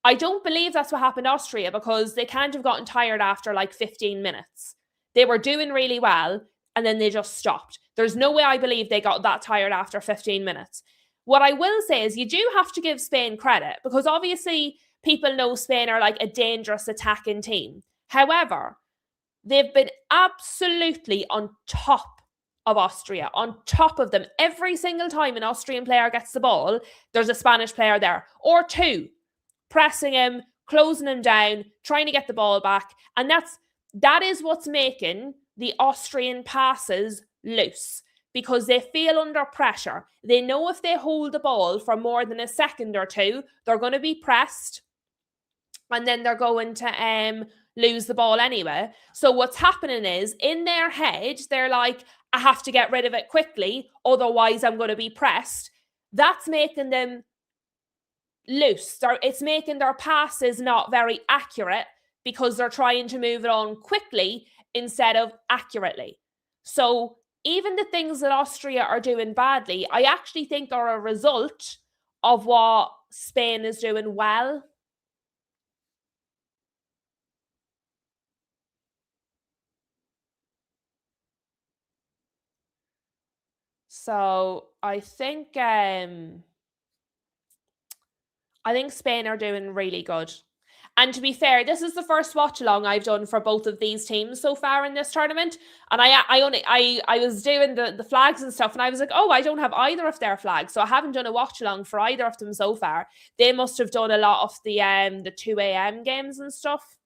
I don't believe that's what happened to Austria because they can't have gotten tired after like 15 minutes. They were doing really well and then they just stopped. There's no way I believe they got that tired after 15 minutes. What I will say is you do have to give Spain credit because obviously people know Spain are like a dangerous attacking team. However, they've been absolutely on top of Austria, on top of them. Every single time an Austrian player gets the ball, there's a Spanish player there, or two, pressing him, closing him down, trying to get the ball back. And that is what's making the Austrian passes loose, because they feel under pressure. They know if they hold the ball for more than a second or two, they're going to be pressed, and then they're going to lose the ball anyway. So what's happening is, in their head, they're like, I have to get rid of it quickly, otherwise I'm going to be pressed. That's making them loose. It's making their passes not very accurate, because they're trying to move it on quickly instead of accurately. So even the things that Austria are doing badly, I actually think are a result of what Spain is doing well. So I think Spain are doing really good. And to be fair, this is the first watch along I've done for both of these teams so far in this tournament. And I was doing the flags and stuff, and I was like, oh, I don't have either of their flags, so I haven't done a watch along for either of them so far. They must have done a lot of the 2 a.m. games and stuff.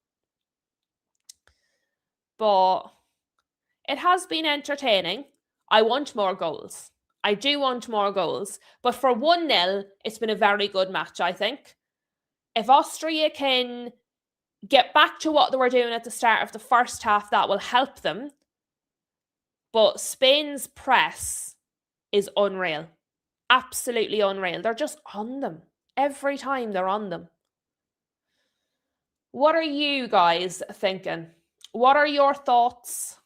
But it has been entertaining. I want more goals. I do want more goals. But for 1-0, it's been a very good match, I think. If Austria can get back to what they were doing at the start of the first half, that will help them. But Spain's press is unreal. Absolutely unreal. They're just on them. Every time they're on them. What are you guys thinking? What are your thoughts?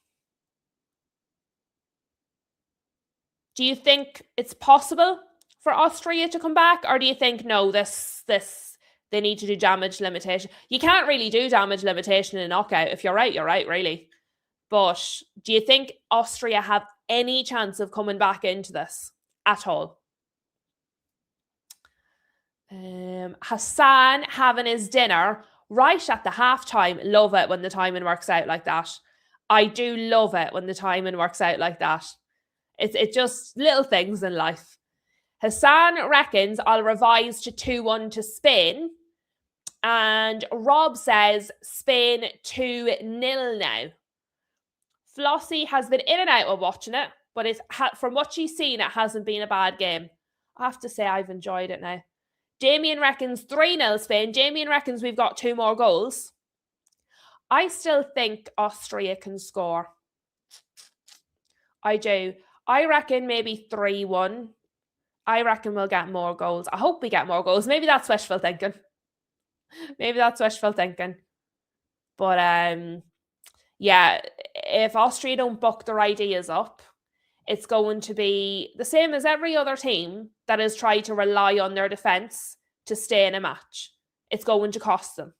Do you think it's possible for Austria to come back? Or do you think, no, they need to do damage limitation? You can't really do damage limitation in a knockout. If you're right, really. But do you think Austria have any chance of coming back into this at all? Hassan having his dinner right at the halftime. Love it when the timing works out like that. I do love it when the timing works out like that. It's just little things in life. Hassan reckons I'll revise to 2-1 to Spain. And Rob says Spain 2-0 now. Flossie has been in and out of watching it, but from what she's seen, it hasn't been a bad game. I have to say I've enjoyed it now. Damien reckons 3-0 Spain. Damien reckons we've got 2 more goals. I still think Austria can score. I do. I reckon maybe 3-1. I reckon we'll get more goals. I hope we get more goals. Maybe that's wishful thinking. But yeah, if Austria don't buck their ideas up, it's going to be the same as every other team that has tried to rely on their defence to stay in a match. It's going to cost them.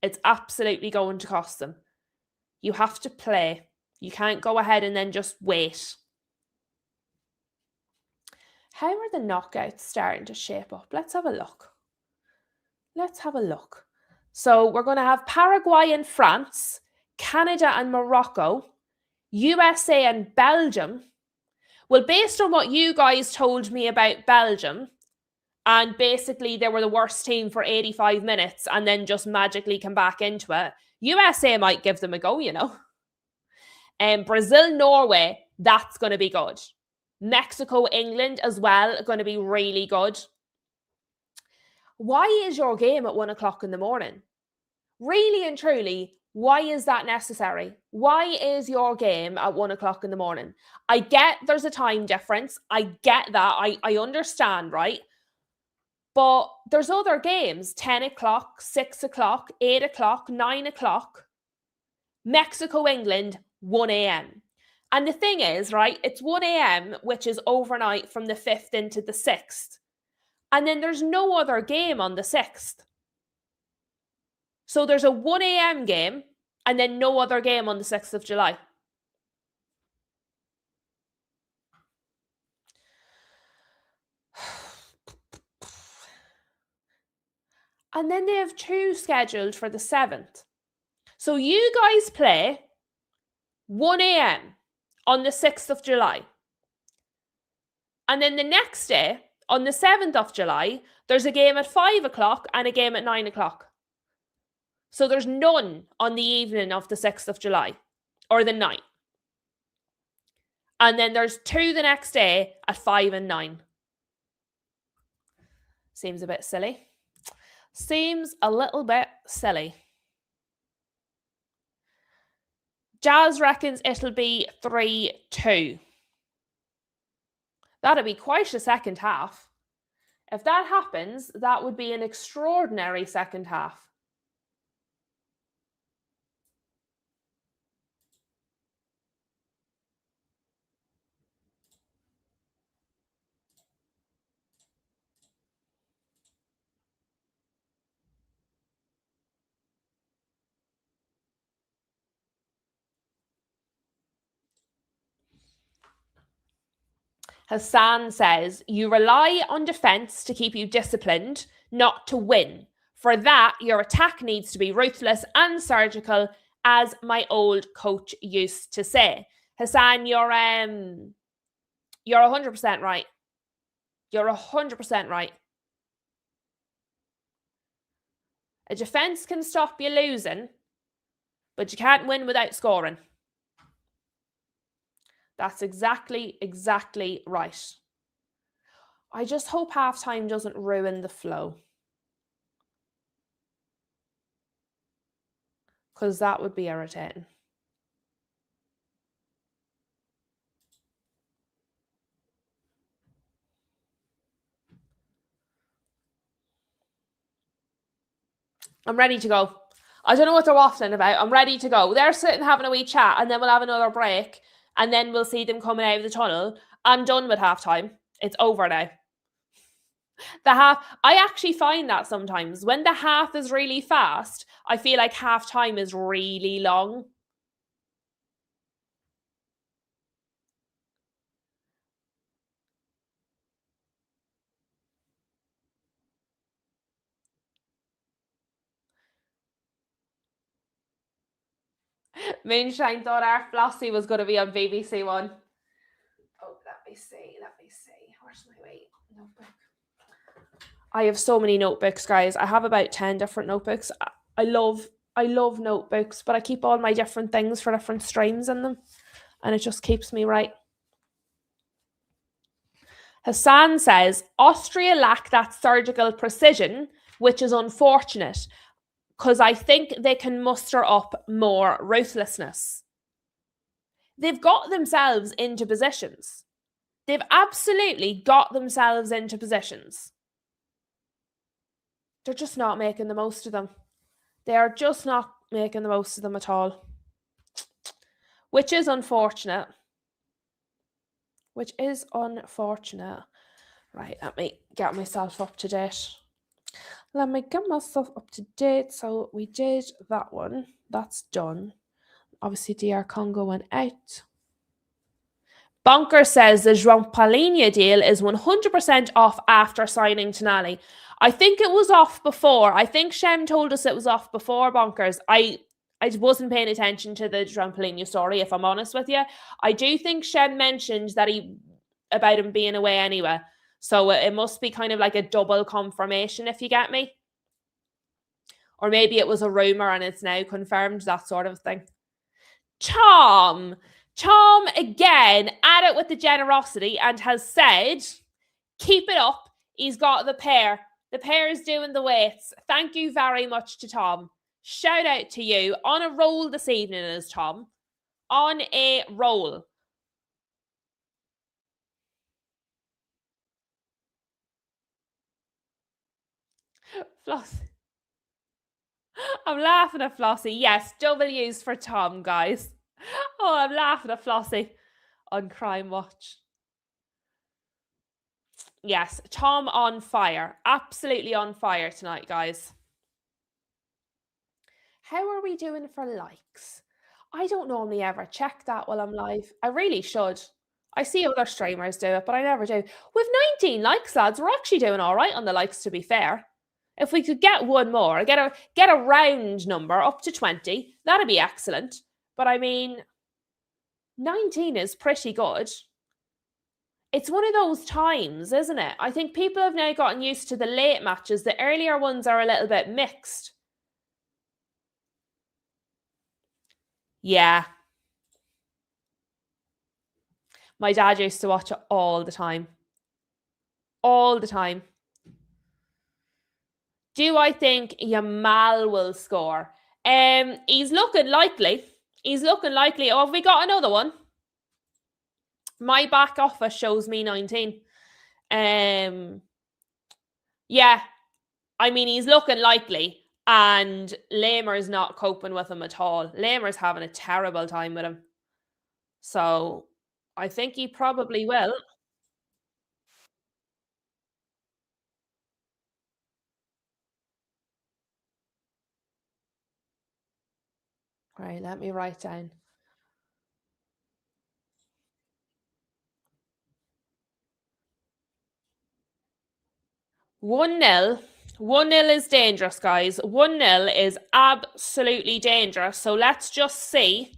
It's absolutely going to cost them. You have to play. You can't go ahead and then just wait. How are the knockouts starting to shape up? Let's have a look. So we're going to have Paraguay and France, Canada and Morocco, USA and Belgium. Well, based on what you guys told me about Belgium, and basically they were the worst team for 85 minutes and then just magically come back into it, USA might give them a go, you know. Brazil, Norway, that's going to be good. Mexico, England as well, going to be really good. Why is your game at 1 o'clock in the morning? Really and truly, why is that necessary? Why is your game at 1 o'clock in the morning? I get there's a time difference. I get that. I understand, right? But there's other games, 10 o'clock, 6 o'clock, 8 o'clock, 9 o'clock. Mexico, England, 1 a.m. And the thing is, right, it's 1 a.m., which is overnight from the 5th into the 6th. And then there's no other game on the 6th. So there's a 1 a.m. game and then no other game on the 6th of July. And then they have 2 scheduled for the 7th. So you guys play 1 a.m. on the 6th of July. And then the next day, on the 7th of July, there's a game at 5 o'clock and a game at 9 o'clock. So there's none on the evening of the 6th of July or the 9th. And then there's 2 the next day at 5 and 9. Seems a bit silly. Seems a little bit silly. Jazz reckons it'll be 3-2. That'd be quite a second half. If that happens, that would be an extraordinary second half. Hassan says, you rely on defence to keep you disciplined, not to win. For that, your attack needs to be ruthless and surgical, as my old coach used to say. Hassan, you're 100% right. You're 100% right. A defence can stop you losing, but you can't win without scoring. That's exactly right. I just hope halftime doesn't ruin the flow. Because that would be irritating. I'm ready to go. I don't know what they're waffling about. I'm ready to go. They're sitting having a wee chat and then we'll have another break and then we'll see them coming out of the tunnel. I'm done with halftime. It's over now. The half, I actually find that sometimes when the half is really fast, I feel like halftime is really long. Moonshine thought our Flossie was going to be on BBC One. Oh, let me see. Where's my wee notebook? I have so many notebooks, guys. I have about 10 different notebooks. I love notebooks, but I keep all my different things for different streams in them, and it just keeps me right. Hassan says, Austria lack that surgical precision, which is unfortunate, because I think they can muster up more ruthlessness. They've got themselves into positions. They've absolutely got themselves into positions. They're just not making the most of them. They are just not making the most of them at all. Which is unfortunate. Right, let me get myself up to date. So we did that one. That's done. Obviously, DR Congo went out. Bonker says the João Palhinha deal is 100% off after signing Tonali. I think it was off before. I think Shem told us it was off before, Bonkers. I wasn't paying attention to the João Palhinha story, if I'm honest with you. I do think Shem mentioned that about him being away anyway. So it must be kind of like a double confirmation, if you get me. Or maybe it was a rumour and it's now confirmed, that sort of thing. Tom again at it with the generosity and has said, keep it up. He's got the pair. The pair is doing the weights. Thank you very much to Tom. Shout out to you. On a roll this evening is Tom. On a roll. Flossie. I'm laughing at Flossie. Yes, W's for Tom, guys. Oh, I'm laughing at Flossie on Crime Watch. Yes, Tom on fire. Absolutely on fire tonight, guys. How are we doing for likes? I don't normally ever check that while I'm live. I really should. I see other streamers do it, but I never do. With 19 likes, lads, we're actually doing all right on the likes, to be fair. If we could get one more, get a round number up to 20, that'd be excellent. But I mean, 19 is pretty good. It's one of those times, isn't it? I think people have now gotten used to the late matches. The earlier ones are a little bit mixed. Yeah. My dad used to watch it all the time. All the time. Do I think Yamal will score? He's looking likely. He's looking likely. Oh, have we got another one? My back office shows me 19. Yeah, I mean, he's looking likely, and Lamer's not coping with him at all. Lamer's having a terrible time with him. So I think he probably will. Right, let me write down. 1-0. 1-0 is dangerous, guys. 1-0 is absolutely dangerous. So let's just see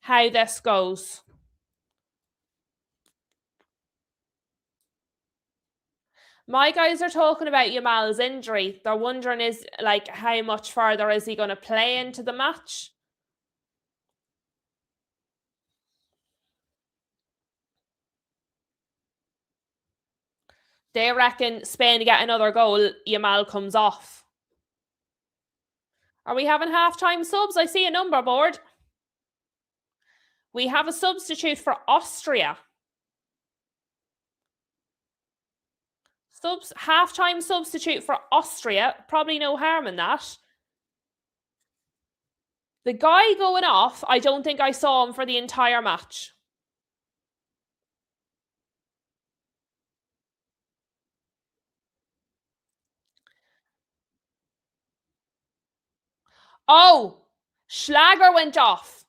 how this goes. My guys are talking about Yamal's injury. They're wondering is like how much further is he going to play into the match? They reckon Spain to get another goal, Yamal comes off. Are we having half-time subs? I see a number board. We have a substitute for Austria. Half-time substitute for Austria. Probably no harm in that. The guy going off, I don't think I saw him for the entire match. Oh, Schlager went off.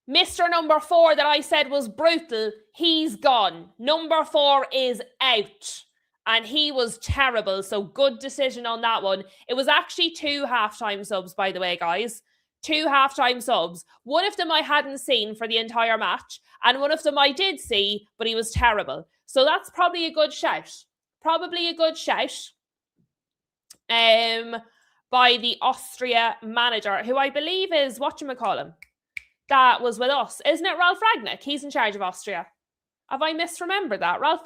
Mr. Number 4 that I said was brutal, he's gone. Number 4 is out. And he was terrible. So good decision on that one. It was actually 2 halftime subs, by the way, guys. 2 halftime subs. One of them I hadn't seen for the entire match, and one of them I did see, but he was terrible. So that's probably a good shout. Probably a good shout. By the Austria manager, who I believe is whatchamacallit, that was with us. Isn't it Ralph Ragnick? He's in charge of Austria. Have I misremembered that? Ralph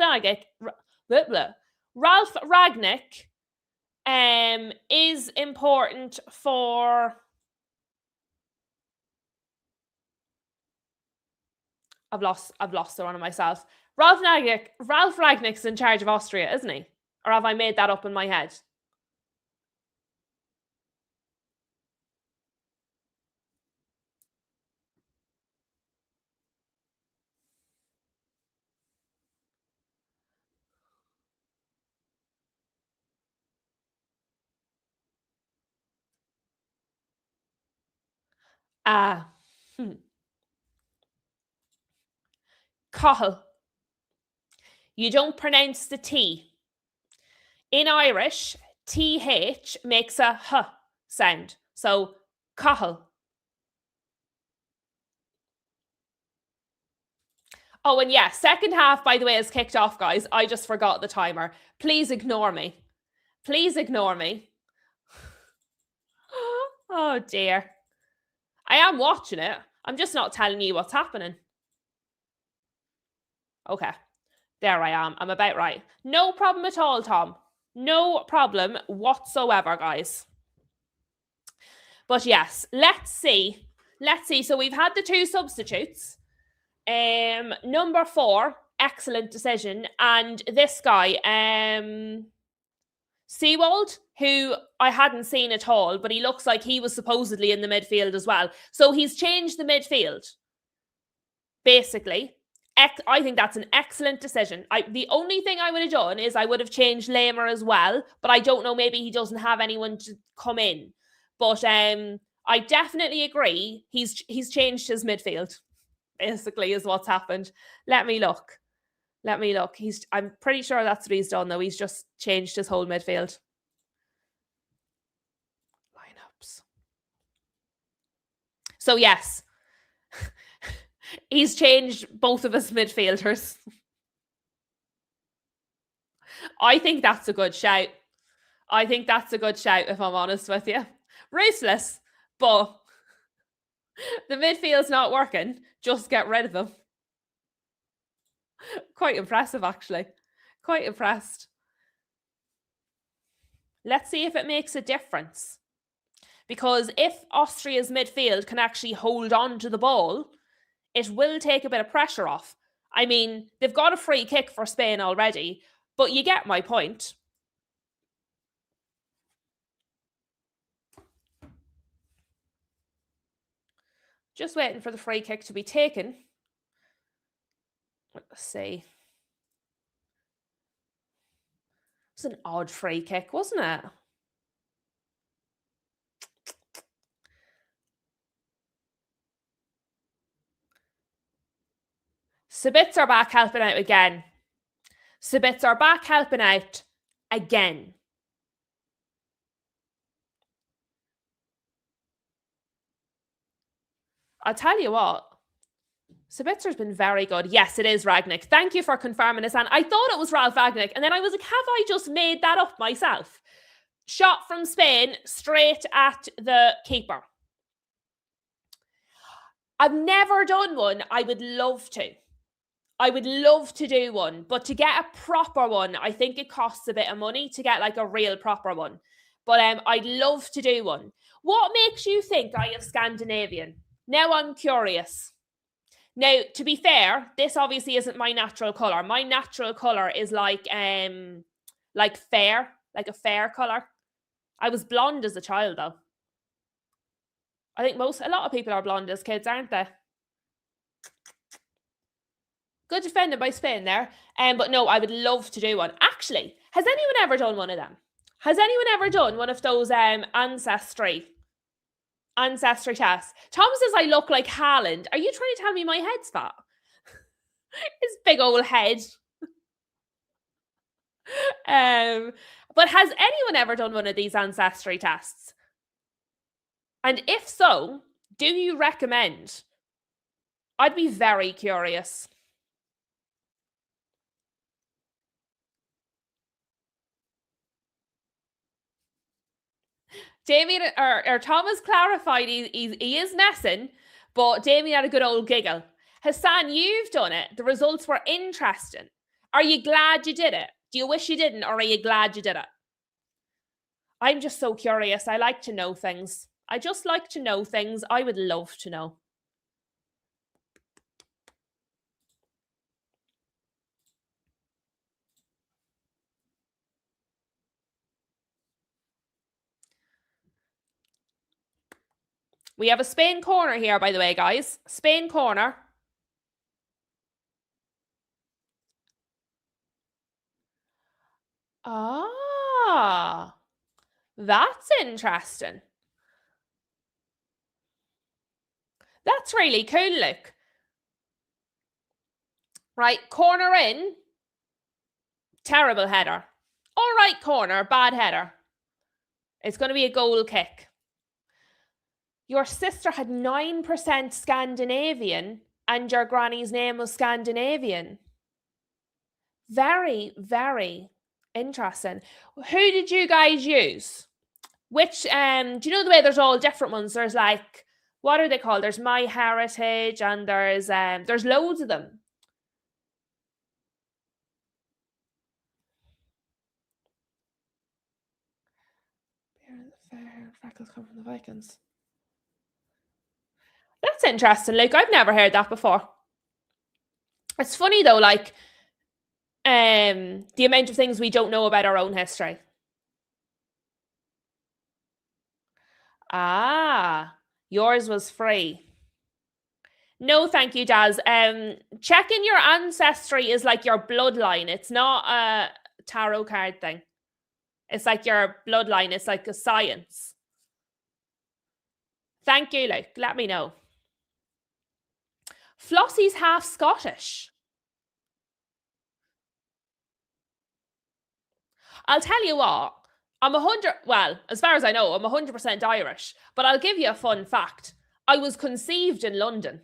Ragnick is important for... I've lost the one of myself. Ralph Ragnick's in charge of Austria, isn't he? Or have I made that up in my head? Cahill. You don't pronounce the T. In Irish, TH makes a H sound. So, Cahill. Oh, and yeah, second half, by the way, is kicked off, guys. I just forgot the timer. Please ignore me. Please ignore me. Oh, dear. I am watching it. I'm just not telling you what's happening. Okay. There I am. I'm about right. No problem at all, Tom. No problem whatsoever, guys. But yes, let's see. Let's see. So we've had the 2 substitutes. Number 4, excellent decision. And this guy, Seawold, who I hadn't seen at all, but he looks like he was supposedly in the midfield as well. So he's changed the midfield, basically. I think that's an excellent decision. The only thing I would have done is I would have changed Lamer as well, but I don't know, maybe he doesn't have anyone to come in. But I definitely agree. He's changed his midfield, basically, is what's happened. Let me look. I'm pretty sure that's what he's done, though. He's just changed his whole midfield. Lineups. So yes. He's changed both of us midfielders. I think that's a good shout. I think that's a good shout, if I'm honest with you. Ruthless, but the midfield's not working. Just get rid of them. Quite impressive, actually. Quite impressed. Let's see if it makes a difference. Because if Austria's midfield can actually hold on to the ball, it will take a bit of pressure off. I mean, they've got a free kick for Spain already, but you get my point. Just waiting for the free kick to be taken. Let's see. It was an odd free kick, wasn't it? Sabitz are back helping out again. Sabitz are back helping out again. I'll tell you what, Sabitzer's been very good. Yes, it is Ragnick. Thank you for confirming this. And I thought it was Ralph Ragnick. And then I was like, have I just made that up myself? Shot from Spain straight at the keeper. I've never done one. I would love to. I would love to do one, but to get a proper one, I think it costs a bit of money to get like a real proper one. But I'd love to do one. What makes you think I have Scandinavian? Now I'm curious. Now, to be fair, this obviously isn't my natural colour. My natural colour is like fair, like a fair colour. I was blonde as a child, though. I think a lot of people are blonde as kids, aren't they? Good defended by Spain there. But no, I would love to do one. Actually, has anyone ever done one of them? Has anyone ever done one of those ancestry tests? Tom says I look like Haaland. Are you trying to tell me my head's fat? His big old head. But has anyone ever done one of these ancestry tests? And if so, do you recommend? I'd be very curious. Damien or Thomas clarified he is messing, but Damien had a good old giggle. Hassan, you've done it. The results were interesting. Are you glad you did it? Do you wish you didn't, or are you glad you did it? I'm just so curious. I like to know things. I just like to know things. I would love to know. We have a Spain corner here, by the way, guys. Spain corner. Ah, that's interesting. That's really cool, look. Right, corner in. Terrible header. All right, corner, bad header. It's going to be a goal kick. Your sister had 9% Scandinavian and your granny's name was Scandinavian. Very, very interesting. Who did you guys use? Which, do you know the way there's all different ones? There's like, what are they called? There's My Heritage and there's loads of them. Freckles come from the Vikings. That's interesting. Like, I've never heard that before. It's funny though, like, the amount of things we don't know about our own history. Ah, yours was free. No, thank you, Daz. Checking your ancestry is like your bloodline. It's not a tarot card thing. It's like your bloodline. It's like a science. Thank you, like, let me know. Flossie's half Scottish. I'll tell you what, as far as I know, I'm 100% Irish, but I'll give you a fun fact. I was conceived in London.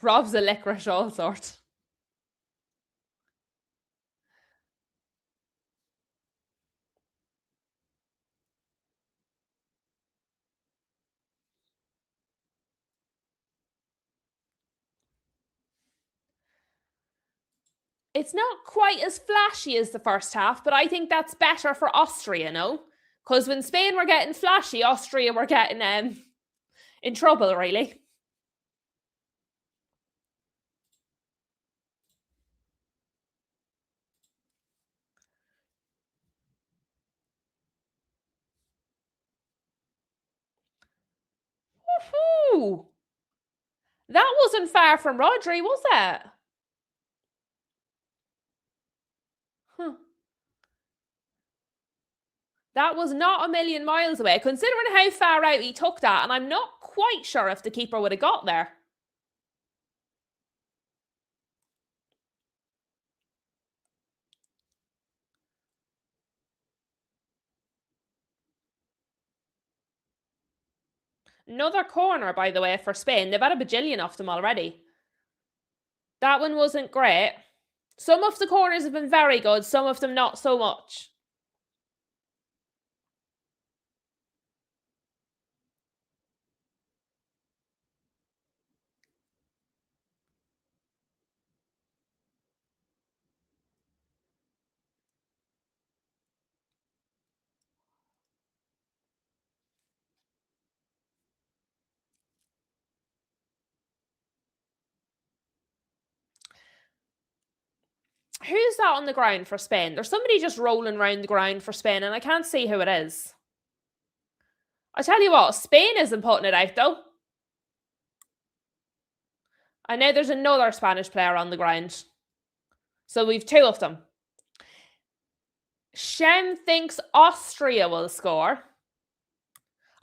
Rob's a licorice all sort. It's not quite as flashy as the first half, but I think that's better for Austria, no? Because when Spain were getting flashy, Austria were getting in trouble, really. Woohoo! That wasn't far from Rodri, was it? Huh. That was not a million miles away, considering how far out he took that, and I'm not quite sure if the keeper would have got there. Another corner, by the way, for Spain. They've had a bajillion of them already. That one wasn't great. Some of the corners have been very good, some of them not so much. Who's that on the ground for Spain? There's somebody just rolling around the ground for Spain, and I can't see who it is. I tell you what, Spain isn't putting it out, though. I know there's another Spanish player on the ground. So we've two of them. Shem thinks Austria will score.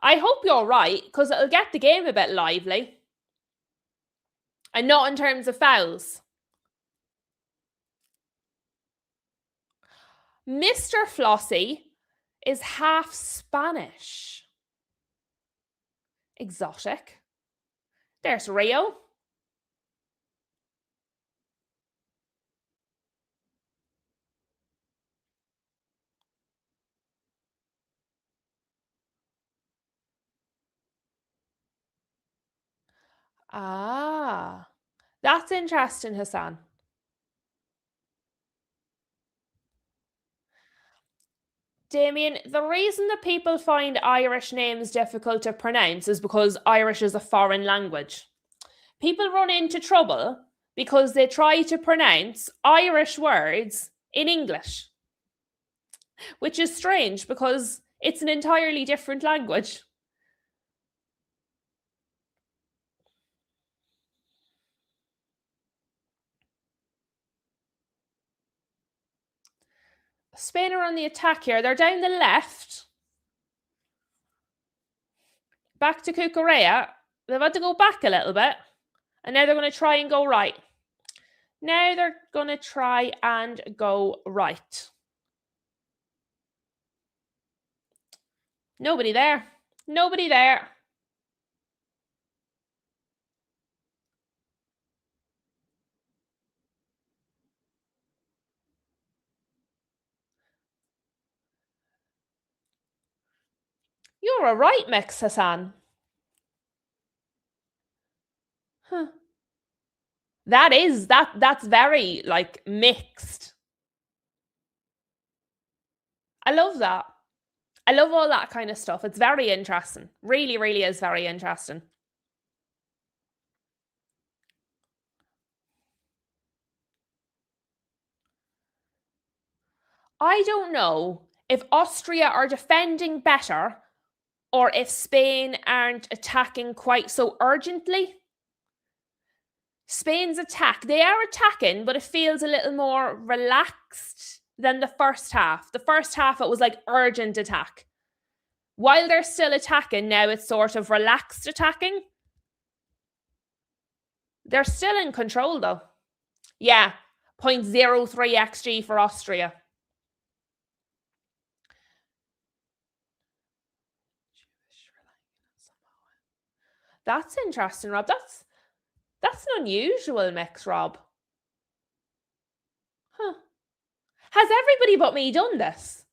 I hope you're right, because it'll get the game a bit lively. And not in terms of fouls. Mr. Flossie is half Spanish. Exotic. There's Rio. Ah, that's interesting, Hassan. Damien, the reason that people find Irish names difficult to pronounce is because Irish is a foreign language. People run into trouble because they try to pronounce Irish words in English, which is strange because it's an entirely different language. Spain are on the attack here. They're down the left. Back to Cucurella. They've had to go back a little bit. And now they're going to try and go right. Now they're going to try and go right. Nobody there. Nobody there. You're a right mix, Hassan. Huh. That's very like mixed. I love that. I love all that kind of stuff. It's very interesting. Really, really is very interesting. I don't know if Austria are defending better or if Spain aren't attacking quite so urgently. Spain's attack, they are attacking, but it feels a little more relaxed than the first half. The first half, it was like urgent attack. While they're still attacking, now it's sort of relaxed attacking. They're still in control, though. Yeah, 0.03 xG for Austria. That's interesting, Rob. That's an unusual mix, Rob. Huh. Has everybody but me done this?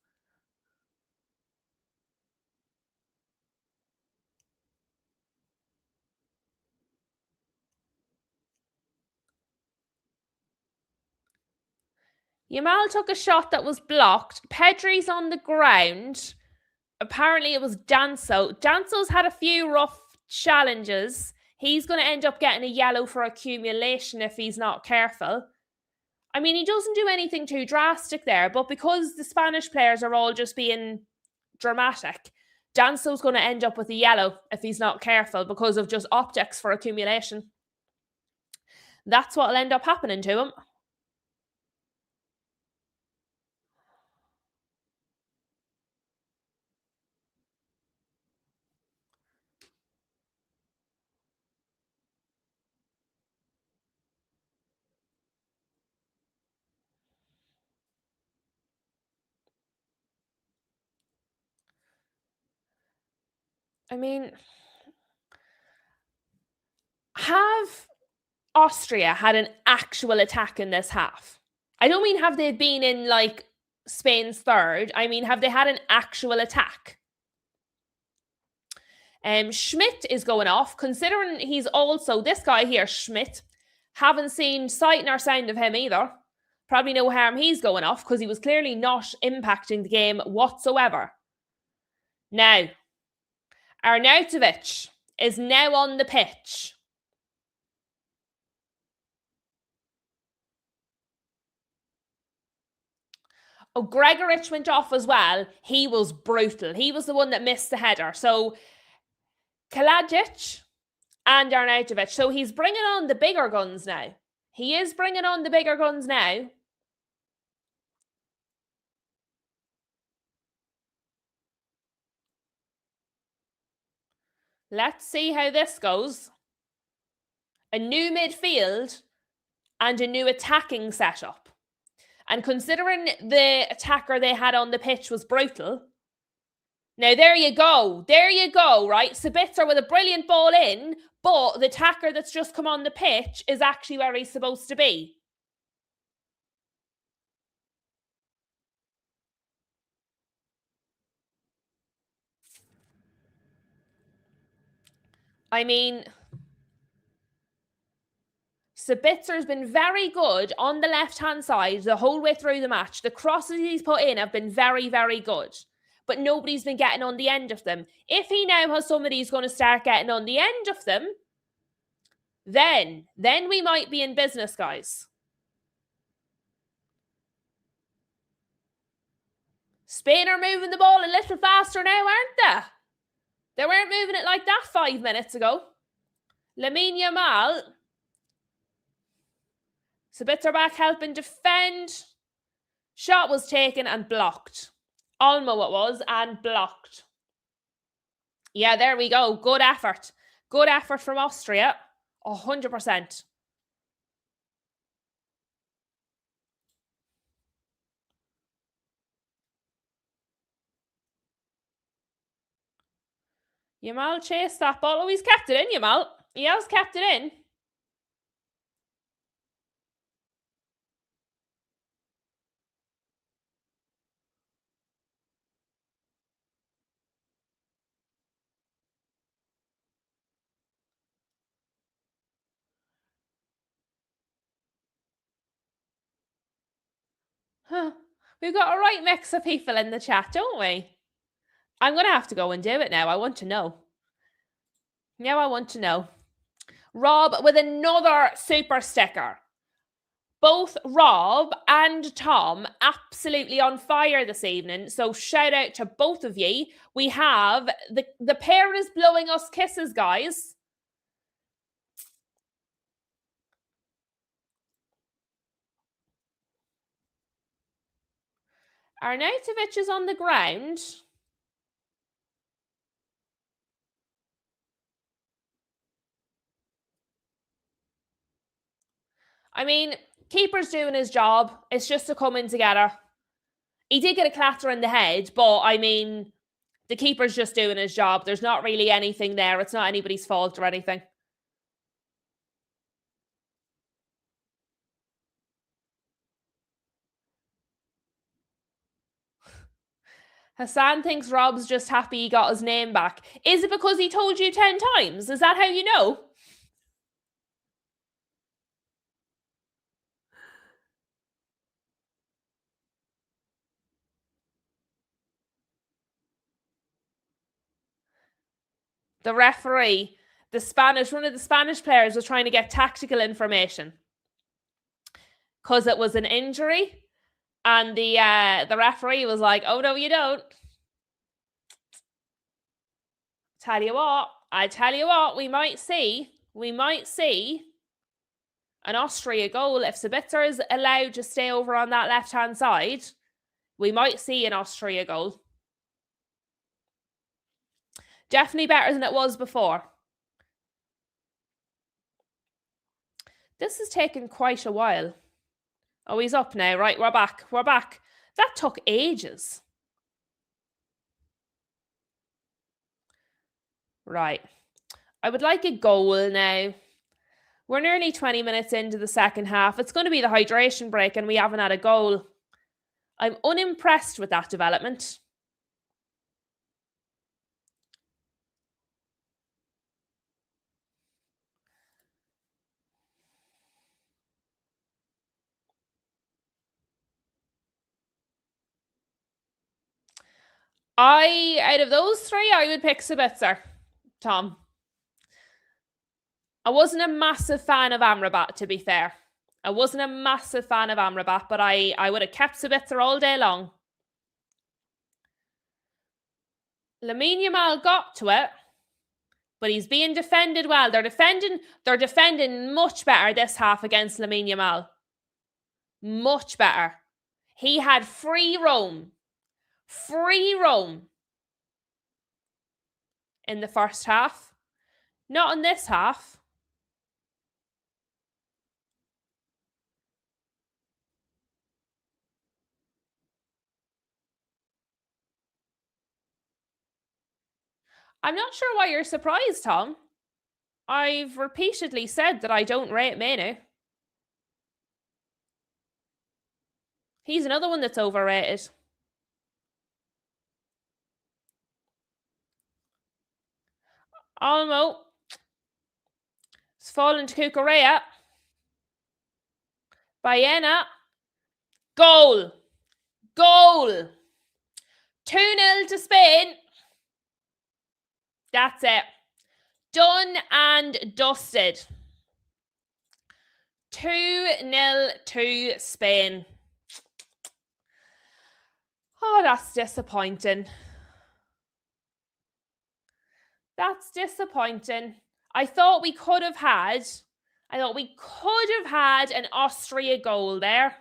Yamal took a shot that was blocked. Pedri's on the ground. Apparently it was Danso. Danso's had a few rough challenges. He's going to end up getting a yellow for accumulation if he's not careful. I mean, he doesn't do anything too drastic there, but because the Spanish players are all just being dramatic, Danso's going to end up with a yellow if he's not careful because of just optics for accumulation. That's what'll end up happening to him. I mean, have Austria had an actual attack in this half? I don't mean have they been in like Spain's third. I mean, have they had an actual attack? Schmidt is going off, considering he's also this guy here, Schmidt. Haven't seen sight nor sound of him either. Probably no harm he's going off because he was clearly not impacting the game whatsoever. Now, Arnautovic is now on the pitch. Oh, Gregorich went off as well. He was brutal. He was the one that missed the header. So, Kalajic and Arnautovic. So he's bringing on the bigger guns now. He is bringing on the bigger guns now. Let's see how this goes. A new midfield and a new attacking setup. And considering the attacker they had on the pitch was brutal. Now, there you go. There you go, right? Sabitzer with a brilliant ball in, but the attacker that's just come on the pitch is actually where he's supposed to be. I mean, Sabitzer's been very good on the left-hand side the whole way through the match. The crosses he's put in have been very, very good. But nobody's been getting on the end of them. If he now has somebody who's going to start getting on the end of them, then we might be in business, guys. Spain are moving the ball a little faster now, aren't they? They weren't moving it like that 5 minutes ago. Lamine Yamal. Sabitzer back helping defend. Shot was taken and blocked. Olmo it was, and blocked. Yeah, there we go. Good effort. Good effort from Austria. 100%. Yamal chased that ball. Oh, he's kept it in, Yamal. He has kept it in. Huh. We've got a right mix of people in the chat, don't we? I'm going to have to go and do it now. I want to know. Now I want to know. Rob with another super sticker. Both Rob and Tom absolutely on fire this evening. So shout out to both of you. We have the pair is blowing us kisses, guys. Arnautovic is on the ground. I mean, Keeper's doing his job. It's just a coming together. He did get a clatter in the head, but I mean, the keeper's just doing his job. There's not really anything there. It's not anybody's fault or anything. Hassan thinks Rob's just happy he got his name back. Is it because he told you 10 times? Is that how you know? The referee, one of the Spanish players was trying to get tactical information because it was an injury, and the referee was like, "Oh no, you don't." I tell you what, we might see an Austria goal if Sabitzer is allowed to stay over on that left hand side. We might see an Austria goal. Definitely better than it was before. This has taken quite a while. Oh, he's up now. Right, we're back. That took ages. Right. I would like a goal now. We're nearly 20 minutes into the second half. It's going to be the hydration break and we haven't had a goal. I'm unimpressed with that development. Out of those three, I would pick Sabitzer, Tom. I wasn't a massive fan of Amrabat, to be fair. I wasn't a massive fan of Amrabat, but I would have kept Sabitzer all day long. Lamine Yamal got to it, but he's being defended well. They're defending much better this half against Lamine Yamal. Much better. He had free roam in the first half. Not in this half. I'm not sure why you're surprised, Tom. I've repeatedly said that I don't rate Manu. He's another one that's overrated. Olmo. It's fallen to Cucurella. Baena. Goal. 2-0 to Spain. That's it. Done and dusted. 2-0 to Spain. Oh, that's disappointing. That's disappointing. I thought we could have had an Austria goal there.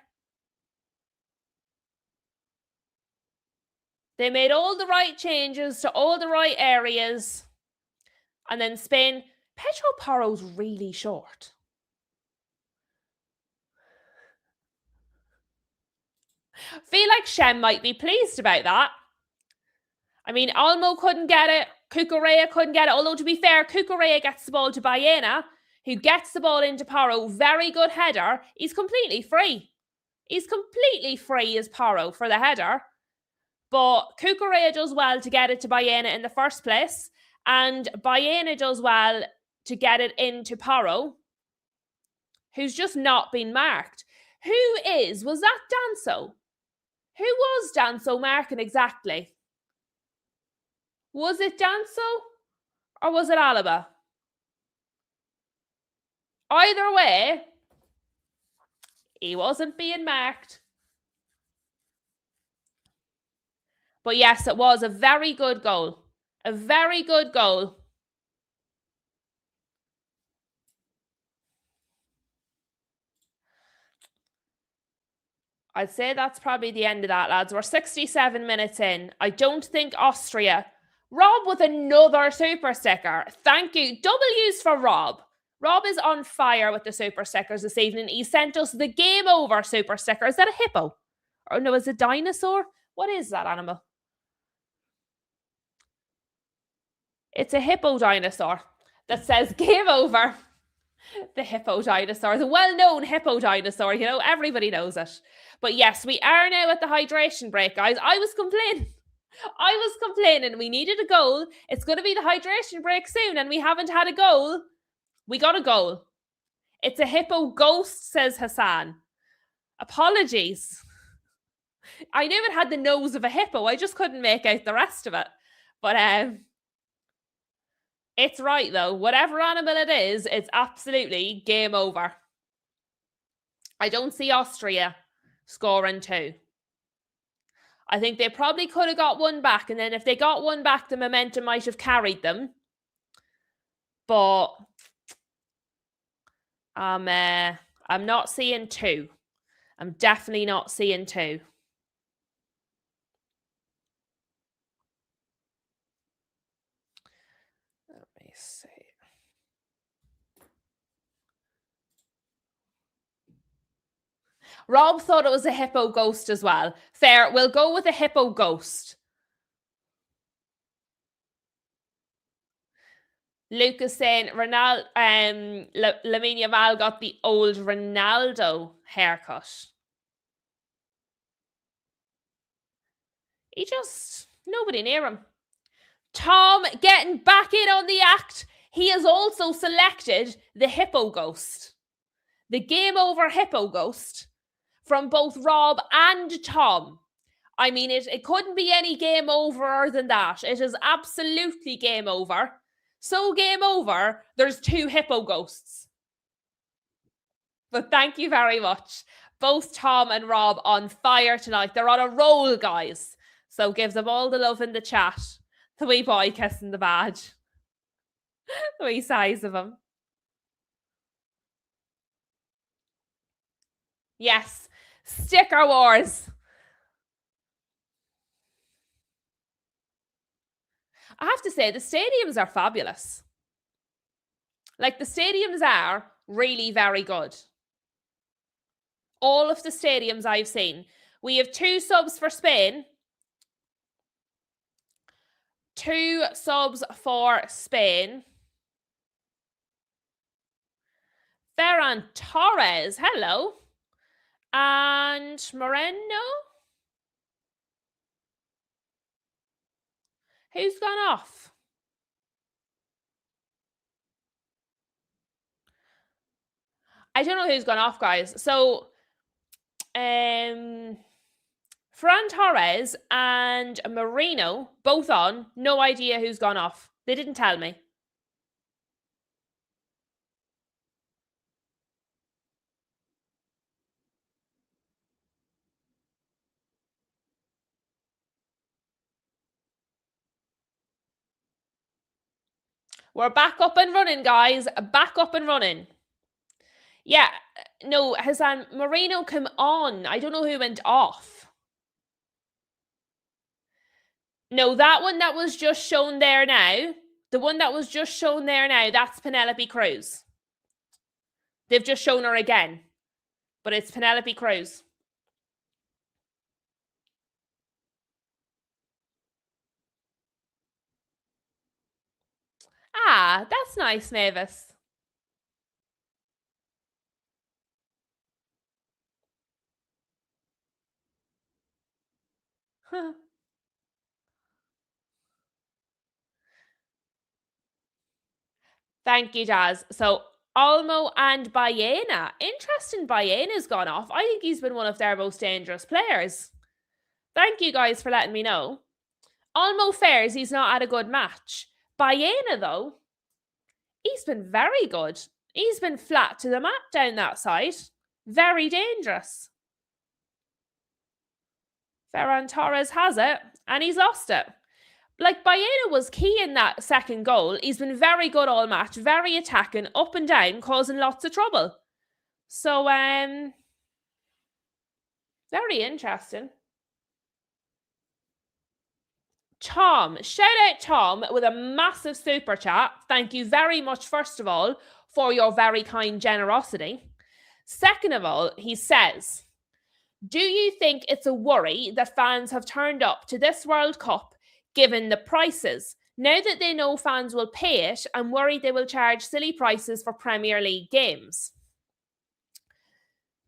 They made all the right changes to all the right areas. And then Spain, Pedro Porro's really short. I feel like Shem might be pleased about that. I mean, Olmo couldn't get it. Cucurella couldn't get it. Although, to be fair, Cucurella gets the ball to Baena, who gets the ball into Porro. Very good header. He's completely free. He's completely free as Porro for the header. But Cucurella does well to get it to Baena in the first place. And Baena does well to get it into Porro, who's just not been marked. Was that Danso? Who was Danso marking exactly? Was it Danso or was it Alaba? Either way, he wasn't being marked. But yes, it was a very good goal. A very good goal. I'd say that's probably the end of that, lads. We're 67 minutes in. I don't think Austria. Rob with another super sticker. Thank you. W's for Rob. Rob is on fire with the super stickers this evening. He sent us the game over super sticker. Is that a hippo? Or no, is it a dinosaur? What is that animal? It's a hippo dinosaur that says game over. The hippo dinosaur, the well-known hippo dinosaur, you know, everybody knows it. But yes, we are now at the hydration break, guys. I was complaining we needed a goal. It's going to be the hydration break soon and we haven't had a goal. We got a goal. It's a hippo ghost, says Hassan. Apologies. I knew it had the nose of a hippo. I just couldn't make out the rest of it. But it's right though. Whatever animal it is, it's absolutely game over. I don't see Austria scoring 2. I think they probably could have got one back, and then if they got one back, the momentum might have carried them. But I'm not seeing 2. I'm definitely not seeing 2. Let me see. Rob thought it was a hippo ghost as well. Fair, we'll go with a hippo ghost. Luke is saying Lamine Yamal got the old Ronaldo haircut. Nobody near him. Tom getting back in on the act. He has also selected the hippo ghost. The game over hippo ghost from both Rob and Tom. I mean, it couldn't be any game over than that. It is absolutely game over. So game over, there's 2 hippo ghosts. But thank you very much. Both Tom and Rob on fire tonight. They're on a roll, guys. So give them all the love in the chat. The wee boy kissing the badge. The wee size of him. Yes. Sticker wars. I have to say, the stadiums are fabulous. Like, the stadiums are really very good. All of the stadiums I've seen. We have 2 subs for Spain. 2 subs for Spain. Ferran Torres, hello. And Moreno? Who's gone off? I don't know who's gone off, guys. So, Ferran Torres and Marino, both on. No idea who's gone off. They didn't tell me. We're back up and running, guys. Back up and running. Yeah, no, Hassan Marino come on. I don't know who went off. No, that one that was just shown there now. The one that was just shown there now, that's Penelope Cruz. They've just shown her again. But it's Penelope Cruz. Ah, that's nice, Mavis. Thank you, Jazz. So, Olmo and Baena. Interesting, Baena's gone off. I think he's been one of their most dangerous players. Thank you guys for letting me know. Olmo fares, he's not had a good match. Baena, though, he's been very good. He's been flat to the mat down that side. Very dangerous. Ferran Torres has it, and he's lost it. Like, Baena was key in that second goal. He's been very good all match, very attacking, up and down, causing lots of trouble. So, very interesting. Tom, shout out Tom with a massive super chat. Thank you very much, first of all, for your very kind generosity. Second of all, he says, do you think it's a worry that fans have turned up to this World Cup given the prices? Now that they know fans will pay it, I'm worried they will charge silly prices for Premier League games.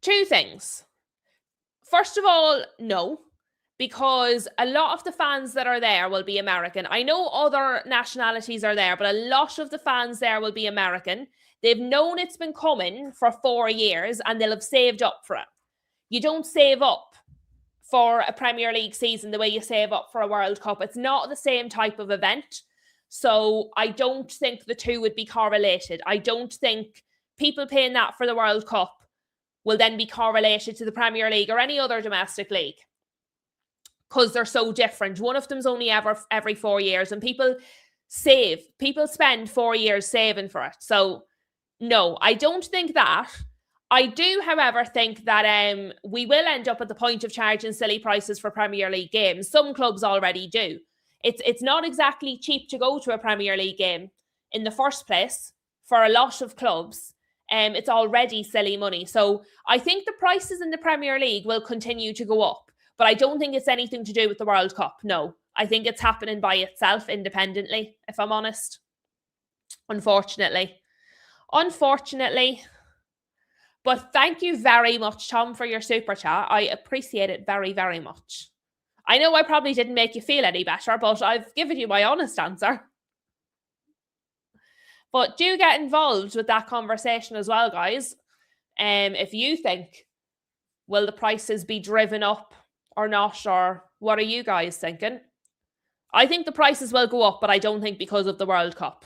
Two things. First of all, no, because a lot of the fans that are there will be American. I know other nationalities are there, but a lot of the fans there will be American. They've known it's been coming for 4 years and they'll have saved up for it. You don't save up for a Premier League season the way you save up for a World Cup. It's not the same type of event. So I don't think the two would be correlated. I don't think people paying that for the World Cup will then be correlated to the Premier League or any other domestic league because they're so different. One of them's only every 4 years, and people spend 4 years saving for it. So no, I don't think that. I do, however, think that we will end up at the point of charging silly prices for Premier League games. Some clubs already do. It's not exactly cheap to go to a Premier League game in the first place for a lot of clubs. It's already silly money. So I think the prices in the Premier League will continue to go up, but I don't think it's anything to do with the World Cup. No, I think it's happening by itself independently, if I'm honest. Unfortunately. But thank you very much, Tom, for your super chat. I appreciate it very, very much. I know I probably didn't make you feel any better, but I've given you my honest answer. But do get involved with that conversation as well, guys. If you think, will the prices be driven up or not, or what are you guys thinking? I think the prices will go up, but I don't think because of the World Cup.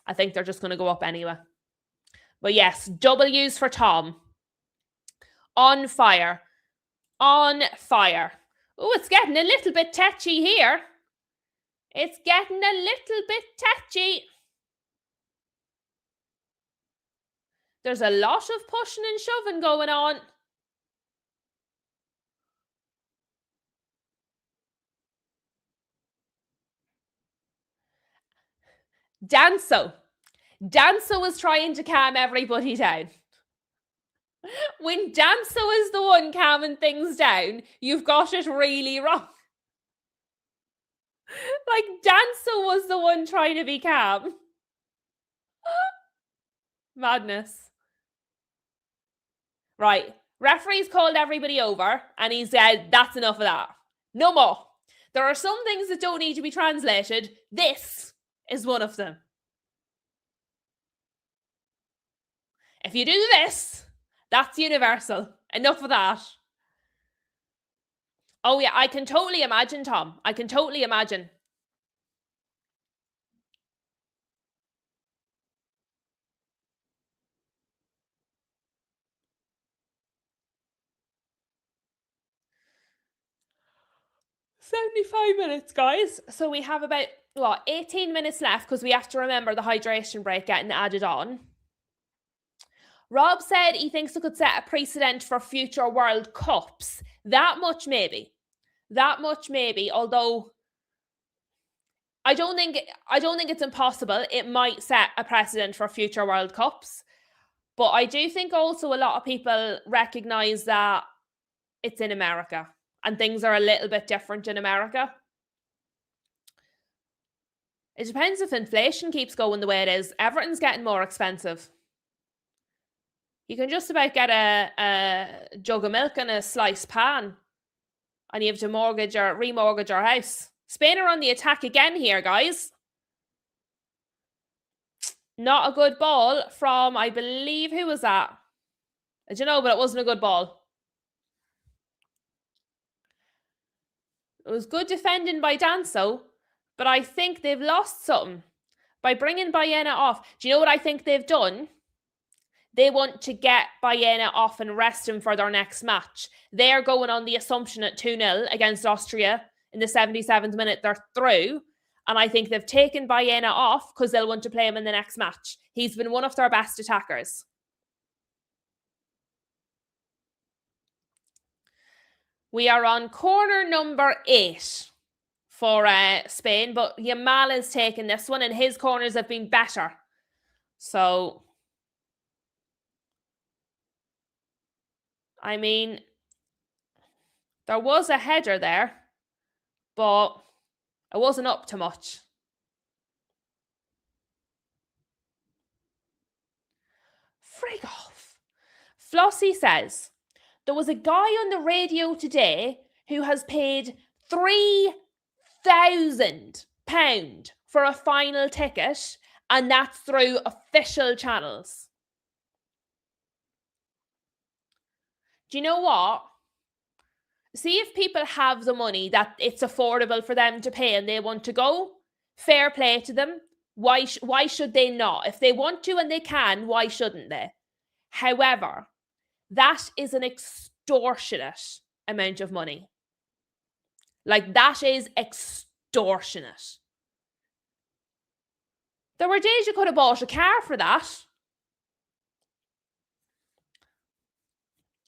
I think they're just going to go up anyway. But yes, W's for Tom. On fire. On fire. Oh, it's getting a little bit tetchy here. It's getting a little bit tetchy. There's a lot of pushing and shoving going on. Danso was trying to calm everybody down. When Danso is the one calming things down, you've got it really wrong. Like, Danso was the one trying to be calm. Madness. Right. Referee's called everybody over and he said, that's enough of that. No more. There are some things that don't need to be translated. This is one of them. If you do this, that's universal. Enough of that. Oh yeah, I can totally imagine, Tom. I can totally imagine. "75 minutes, guys. So we have about, 18 minutes left because we have to remember the hydration break getting added on. Rob said he thinks it could set a precedent for future World Cups. That much maybe, although I don't think it's impossible. It might set a precedent for future World Cups. But I do think also a lot of people recognise that it's in America and things are a little bit different in America. It depends if inflation keeps going the way it is. Everything's getting more expensive. You can just about get a jug of milk and a sliced pan and you have to remortgage your house. Spain are on the attack again here, guys. Not a good ball from, I believe, who was that? I don't know, but it wasn't a good ball. It was good defending by Danso, but I think they've lost something by bringing Baena off. Do you know what I think they've done? They want to get Baena off and rest him for their next match. They're going on the assumption at 2-0 against Austria in the 77th minute they're through. And I think they've taken Baena off because they'll want to play him in the next match. He's been one of their best attackers. We are on corner number 8 for Spain, but Yamal is taking this one and his corners have been better. So, I mean, there was a header there, but it wasn't up to much. Frig off. Flossie says, there was a guy on the radio today who has paid £3,000 for a final ticket, and that's through official channels. Do you know what? See, if people have the money that it's affordable for them to pay and they want to go, fair play to them. Why should they not? If they want to and they can, why shouldn't they? However, that is an extortionate amount of money. Like, that is extortionate. There were days you could have bought a car for that.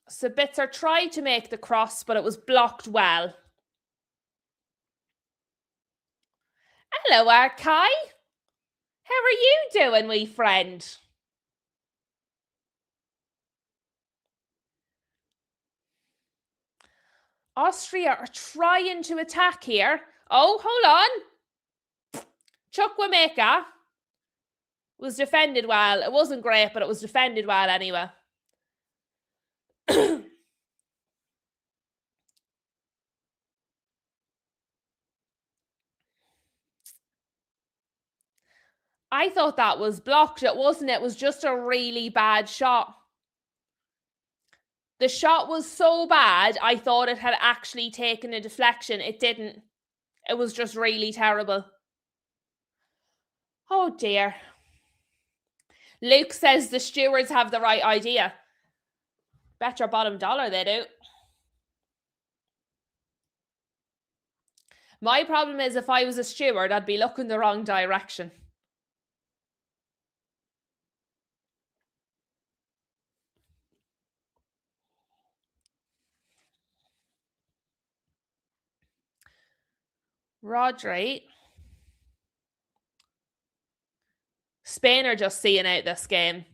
Sabitzer tried to make the cross, but it was blocked well. Hello, Arkai. How are you doing, wee friend? Austria are trying to attack here. Oh, hold on. Chukwuemeka was defended well. It wasn't great, but it was defended well anyway. I thought that was blocked. It wasn't. It was just a really bad shot. The shot was so bad, I thought it had actually taken a deflection. It didn't. It was just really terrible. Oh dear. Luke says the stewards have the right idea. Bet your bottom dollar they do. My problem is if I was a steward, I'd be looking the wrong direction. Rodri. Spain are just seeing out this game.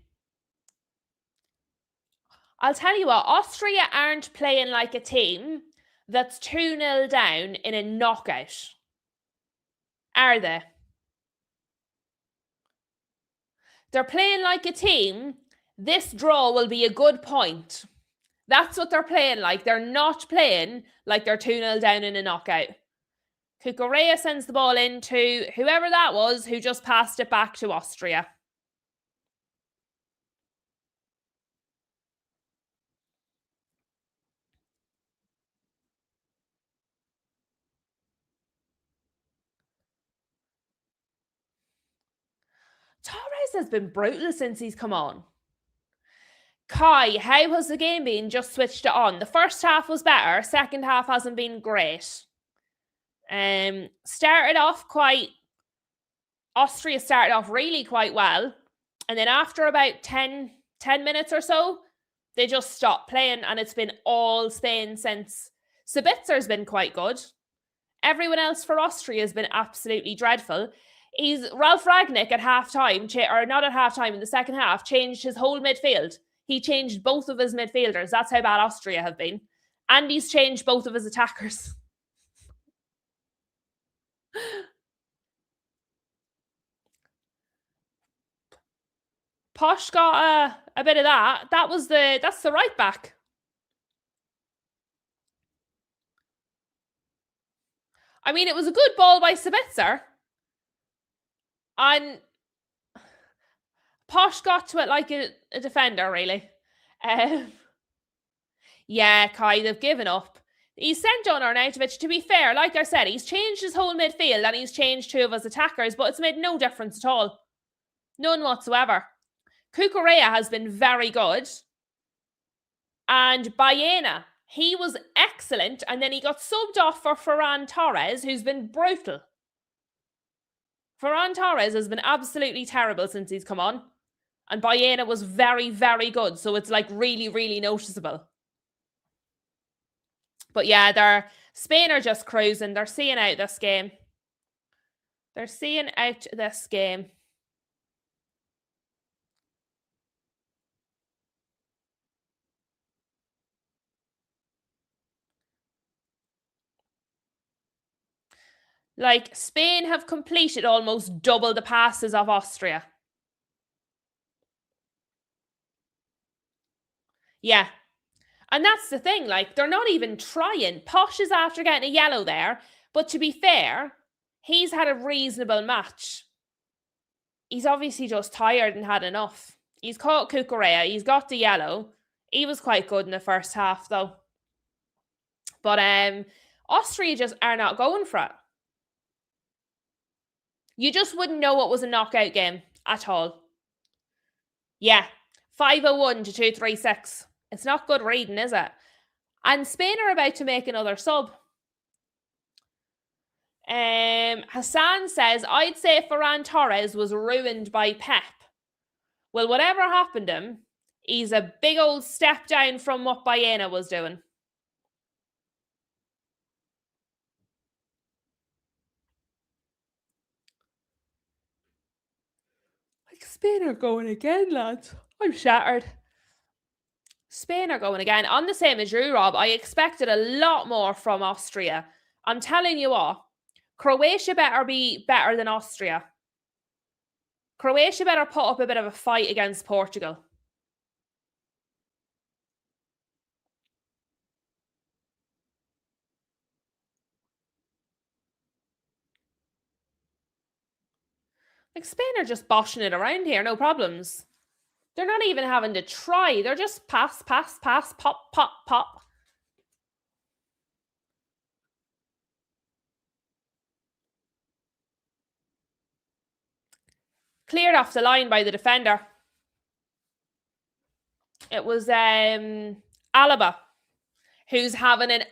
I'll tell you what, Austria aren't playing like a team that's 2-0 down in a knockout. Are they? They're playing like a team. This draw will be a good point. That's what they're playing like. They're not playing like they're 2-0 down in a knockout. Cucurella sends the ball into whoever that was who just passed it back to Austria. Torres has been brutal since he's come on. Kai, how has the game been? Just switched it on. The first half was better. Second half hasn't been great. Austria started off really quite well. And then after about 10 minutes or so, they just stopped playing and it's been all Spain since. Sabitzer's been quite good. Everyone else for Austria has been absolutely dreadful. Ralf Rangnick at halftime, or not at halftime, in the second half, changed his whole midfield. He changed both of his midfielders. That's how bad Austria have been. And he's changed both of his attackers. Posh got a bit of that. That's the right back. I mean, it was a good ball by Sabitzer. And Posh got to it like a defender, really. Yeah, Kai, they've given up. He's sent on Arnautovic. To be fair, like I said, he's changed his whole midfield and he's changed two of his attackers, but it's made no difference at all. None whatsoever. Cucurella has been very good. And Baena, he was excellent. And then he got subbed off for Ferran Torres, who's been brutal. Ferran Torres has been absolutely terrible since he's come on. And Baena was very, very good. So it's like really, really noticeable. But yeah, Spain are just cruising. They're seeing out this game. They're seeing out this game. Like, Spain have completed almost double the passes of Austria. Yeah. And that's the thing, like, they're not even trying. Posh is after getting a yellow there, but to be fair, he's had a reasonable match. He's obviously just tired and had enough. He's caught Cucurella, he's got the yellow. He was quite good in the first half, though. But Austria just are not going for it. You just wouldn't know what was a knockout game at all. Yeah, 501 to 236. It's not good reading, is it? And Spain are about to make another sub. Hassan says, I'd say Ferran Torres was ruined by Pep. Well, whatever happened to him, he's a big old step down from what Baena was doing. Like, Spain are going again, lads. I'm shattered. Spain are going again. On the same as you, Rob, I expected a lot more from Austria. I'm telling you what, Croatia better be better than Austria. Croatia better put up a bit of a fight against Portugal. Like, Spain are just boshing it around here, no problems. They're not even having to try. They're just pass, pass, pass, pop, pop, pop. Cleared off the line by the defender. It was Alaba, who's having an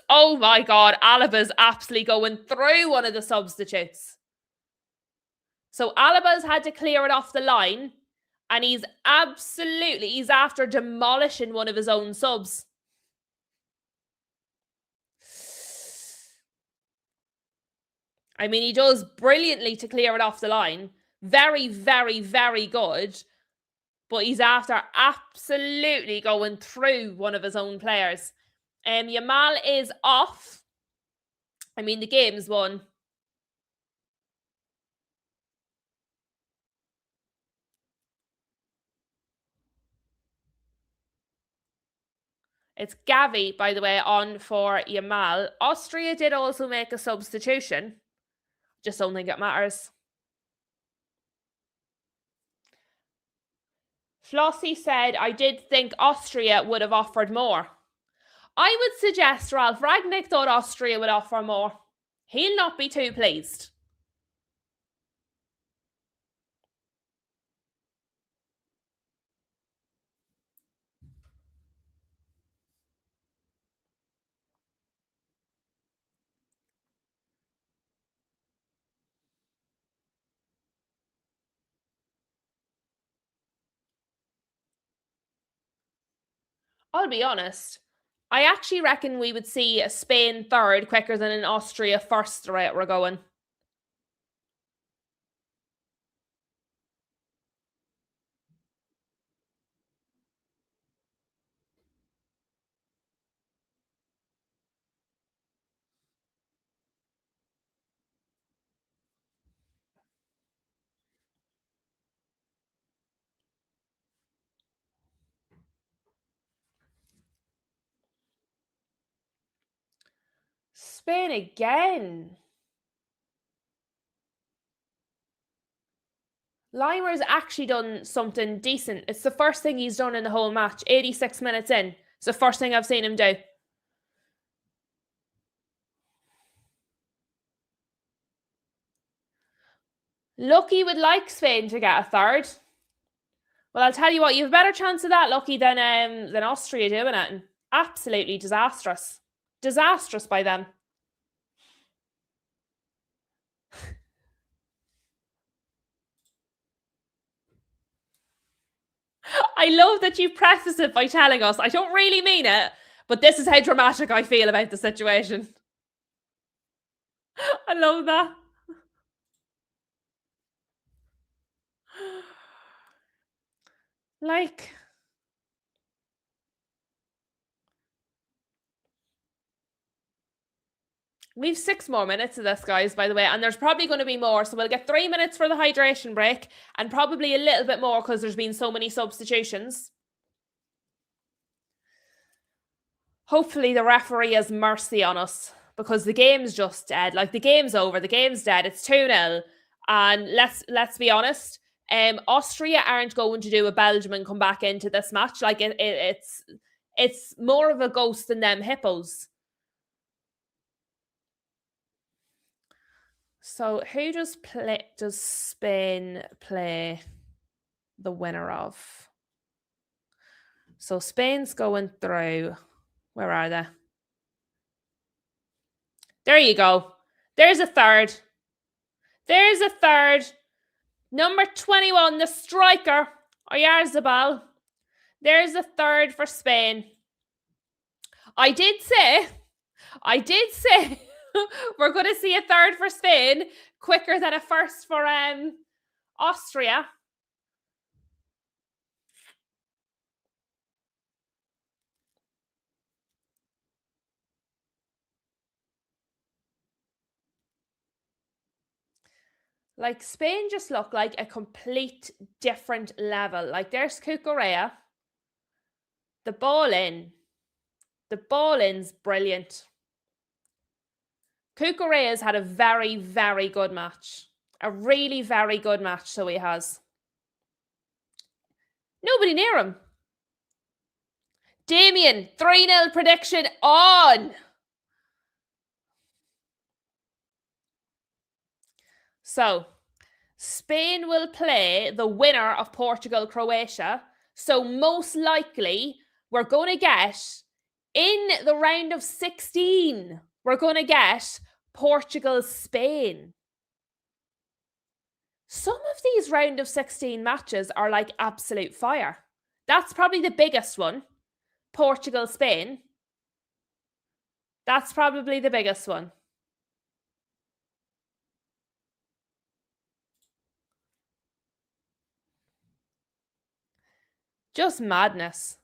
oh my God, Alaba's absolutely going through one of the substitutes. So Alaba's had to clear it off the line, and he's after demolishing one of his own subs. I mean, he does brilliantly to clear it off the line. Very, very, very good. But he's after absolutely going through one of his own players. Yamal is off. I mean, the game's won. It's Gavi, by the way, on for Yamal. Austria did also make a substitution. Just don't think it matters. Flossie said, I did think Austria would have offered more. I would suggest Ralph Ragnick thought Austria would offer more. He'll not be too pleased. I'll be honest. I actually reckon we would see a Spain third quicker than an Austria first the rate we're going. Spain again. Limer's actually done something decent. It's the first thing he's done in the whole match. 86 minutes in. It's the first thing I've seen him do. Lucky would like Spain to get a third. Well, I'll tell you what, you have a better chance of that, Lucky, than Austria doing it. Absolutely disastrous. Disastrous by them. I love that you preface it by telling us, I don't really mean it, But this is how dramatic I feel about the situation. I love that. Like, we've 6 more minutes of this, guys, by the way, and there's probably going to be more. So we'll get 3 minutes for the hydration break and probably a little bit more because there's been so many substitutions. Hopefully the referee has mercy on us because the game's just dead. Like, the game's over. The game's dead. It's 2-0. And let's be honest, Austria aren't going to do a Belgium and come back into this match. Like, it's more of a ghost than them hippos. So who does Spain play the winner of? So Spain's going through. Where are they? There you go. There's a third. There's a third. Number 21, the striker, Oyarzabal. There's a third for Spain. I did say we're going to see a third for Spain quicker than a first for Austria. Like, Spain just look like a complete different level. Like, there's Cucurella. The ball in. The ball in's brilliant. Cucurella's had a very, very good match. A really very good match, so he has. Nobody near him. Damien, 3-0 prediction on. So, Spain will play the winner of Portugal-Croatia. So, most likely, we're going to get, in the round of 16, we're going to get Portugal-Spain. Some of these round of 16 matches are like absolute fire. That's probably the biggest one. Portugal-Spain. That's probably the biggest one. Just madness.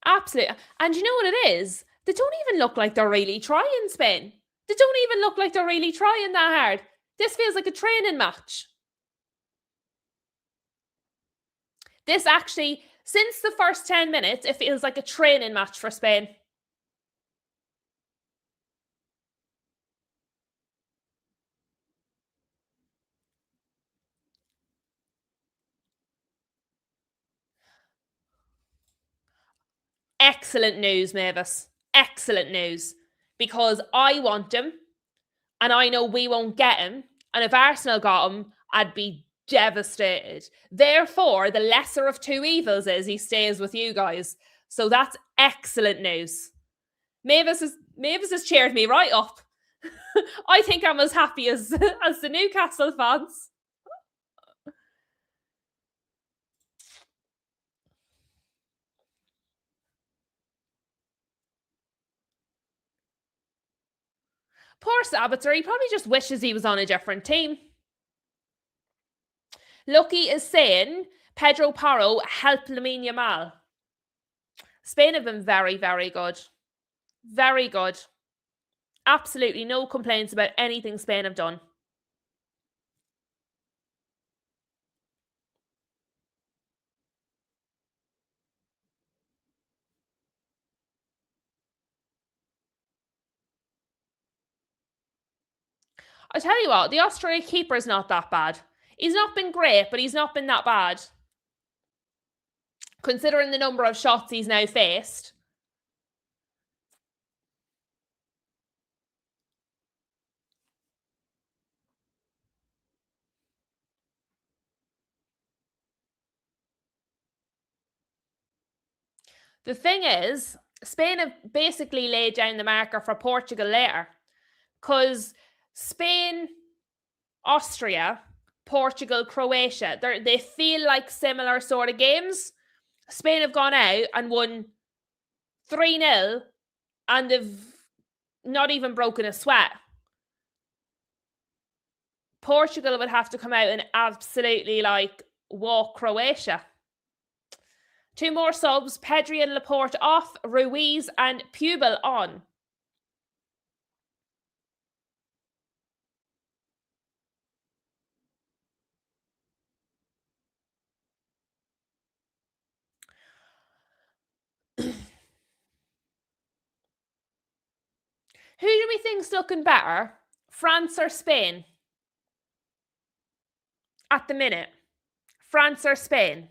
Absolutely. And you know what it is? They don't even look like they're really trying, Spain. They don't even look like they're really trying that hard. This feels like a training match. This actually, since the first 10 minutes, it feels like a training match for Spain. Excellent news, Mavis. Excellent news. Because I want him, and I know we won't get him. And if Arsenal got him, I'd be devastated. Therefore, the lesser of two evils is he stays with you guys. So that's excellent news. Mavis has cheered me right up. I think I'm as happy as the Newcastle fans. Poor Sabitzer, he probably just wishes he was on a different team. Lucky is saying Pedro Porro helped Lamine Yamal. Spain have been very, very good. Very good. Absolutely no complaints about anything Spain have done. I tell you what, the Austria keeper is not that bad. He's not been great, but he's not been that bad. Considering the number of shots he's now faced. The thing is, Spain have basically laid down the marker for Portugal later. Because Spain, Austria, Portugal, Croatia, they feel like similar sort of games. Spain have gone out and won 3-0 and they've not even broken a sweat. Portugal would have to come out and absolutely walk Croatia. 2 more subs, Pedri and Laporte off, Ruiz and Pubel on. Who do we think's looking better, France or Spain? At the minute, France or Spain?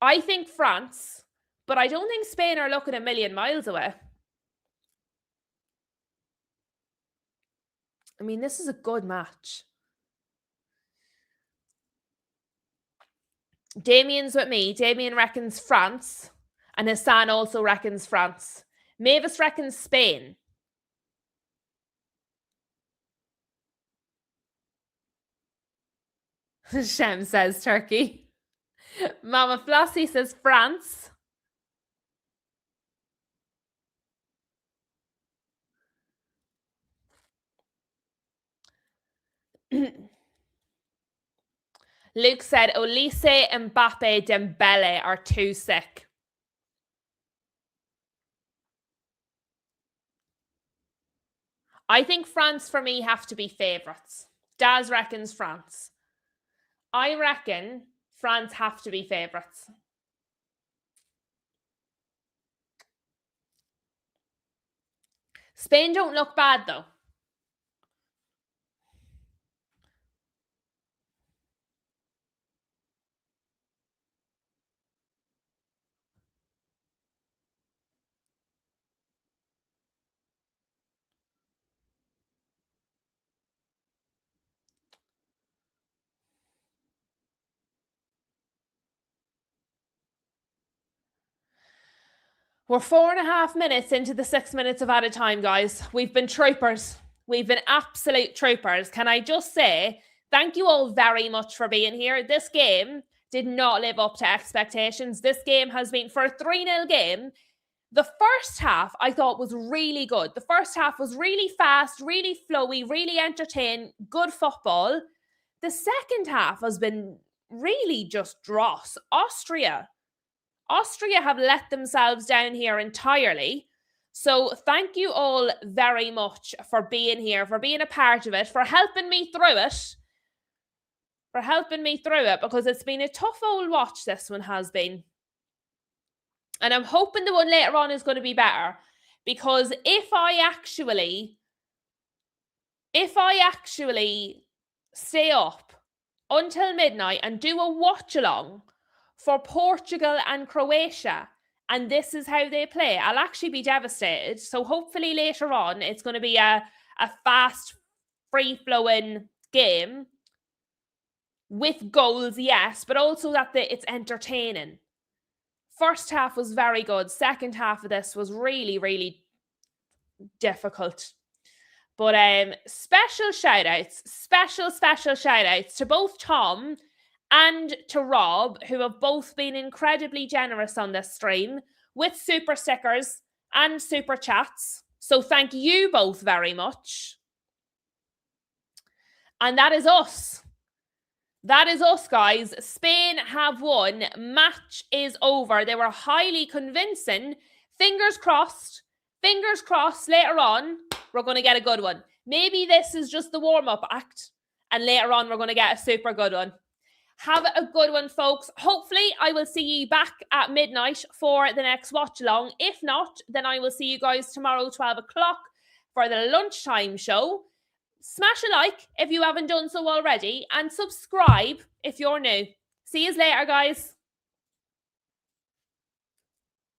I think France, but I don't think Spain are looking a million miles away. I mean, this is a good match. Damien's with me. Damien reckons France, and Hassan also reckons France. Mavis reckons Spain. Shem says Turkey. Mama Flossie says France. Luke said Olise, Mbappe, Dembele are too sick. I think France for me have to be favourites. Daz reckons France. I reckon France have to be favourites. Spain don't look bad though. We're 4.5 minutes into the 6 minutes of added time, guys. We've been troopers. We've been absolute troopers. Can I just say, thank you all very much for being here. This game did not live up to expectations. This game has been, for a 3-0 game, the first half I thought was really good. The first half was really fast, really flowy, really entertaining, good football. The second half has been really just dross. Austria have let themselves down here entirely. So thank you all very much for being here, for being a part of it, for helping me through it. Because it's been a tough old watch, this one has been. And I'm hoping the one later on is going to be better. Because if I actually stay up until midnight and do a watch along for Portugal and Croatia, and this is how they play, I'll actually be devastated. So hopefully later on it's going to be a fast, free-flowing game with goals, yes, but also that it's entertaining. First half was very good. Second half of this was really, really difficult. But special shout-outs to both Tom and to Rob, who have both been incredibly generous on this stream with super stickers and super chats. So thank you both very much. And that is us. That is us, guys. Spain have won. Match is over. They were highly convincing. Fingers crossed later on, we're going to get a good one. Maybe this is just the warm-up act, and later on we're going to get a super good one. Have a good one, folks. Hopefully, I will see you back at midnight for the next watch along. If not, then I will see you guys tomorrow, 12 o'clock, for the lunchtime show. Smash a like if you haven't done so already, and subscribe if you're new. See you later, guys.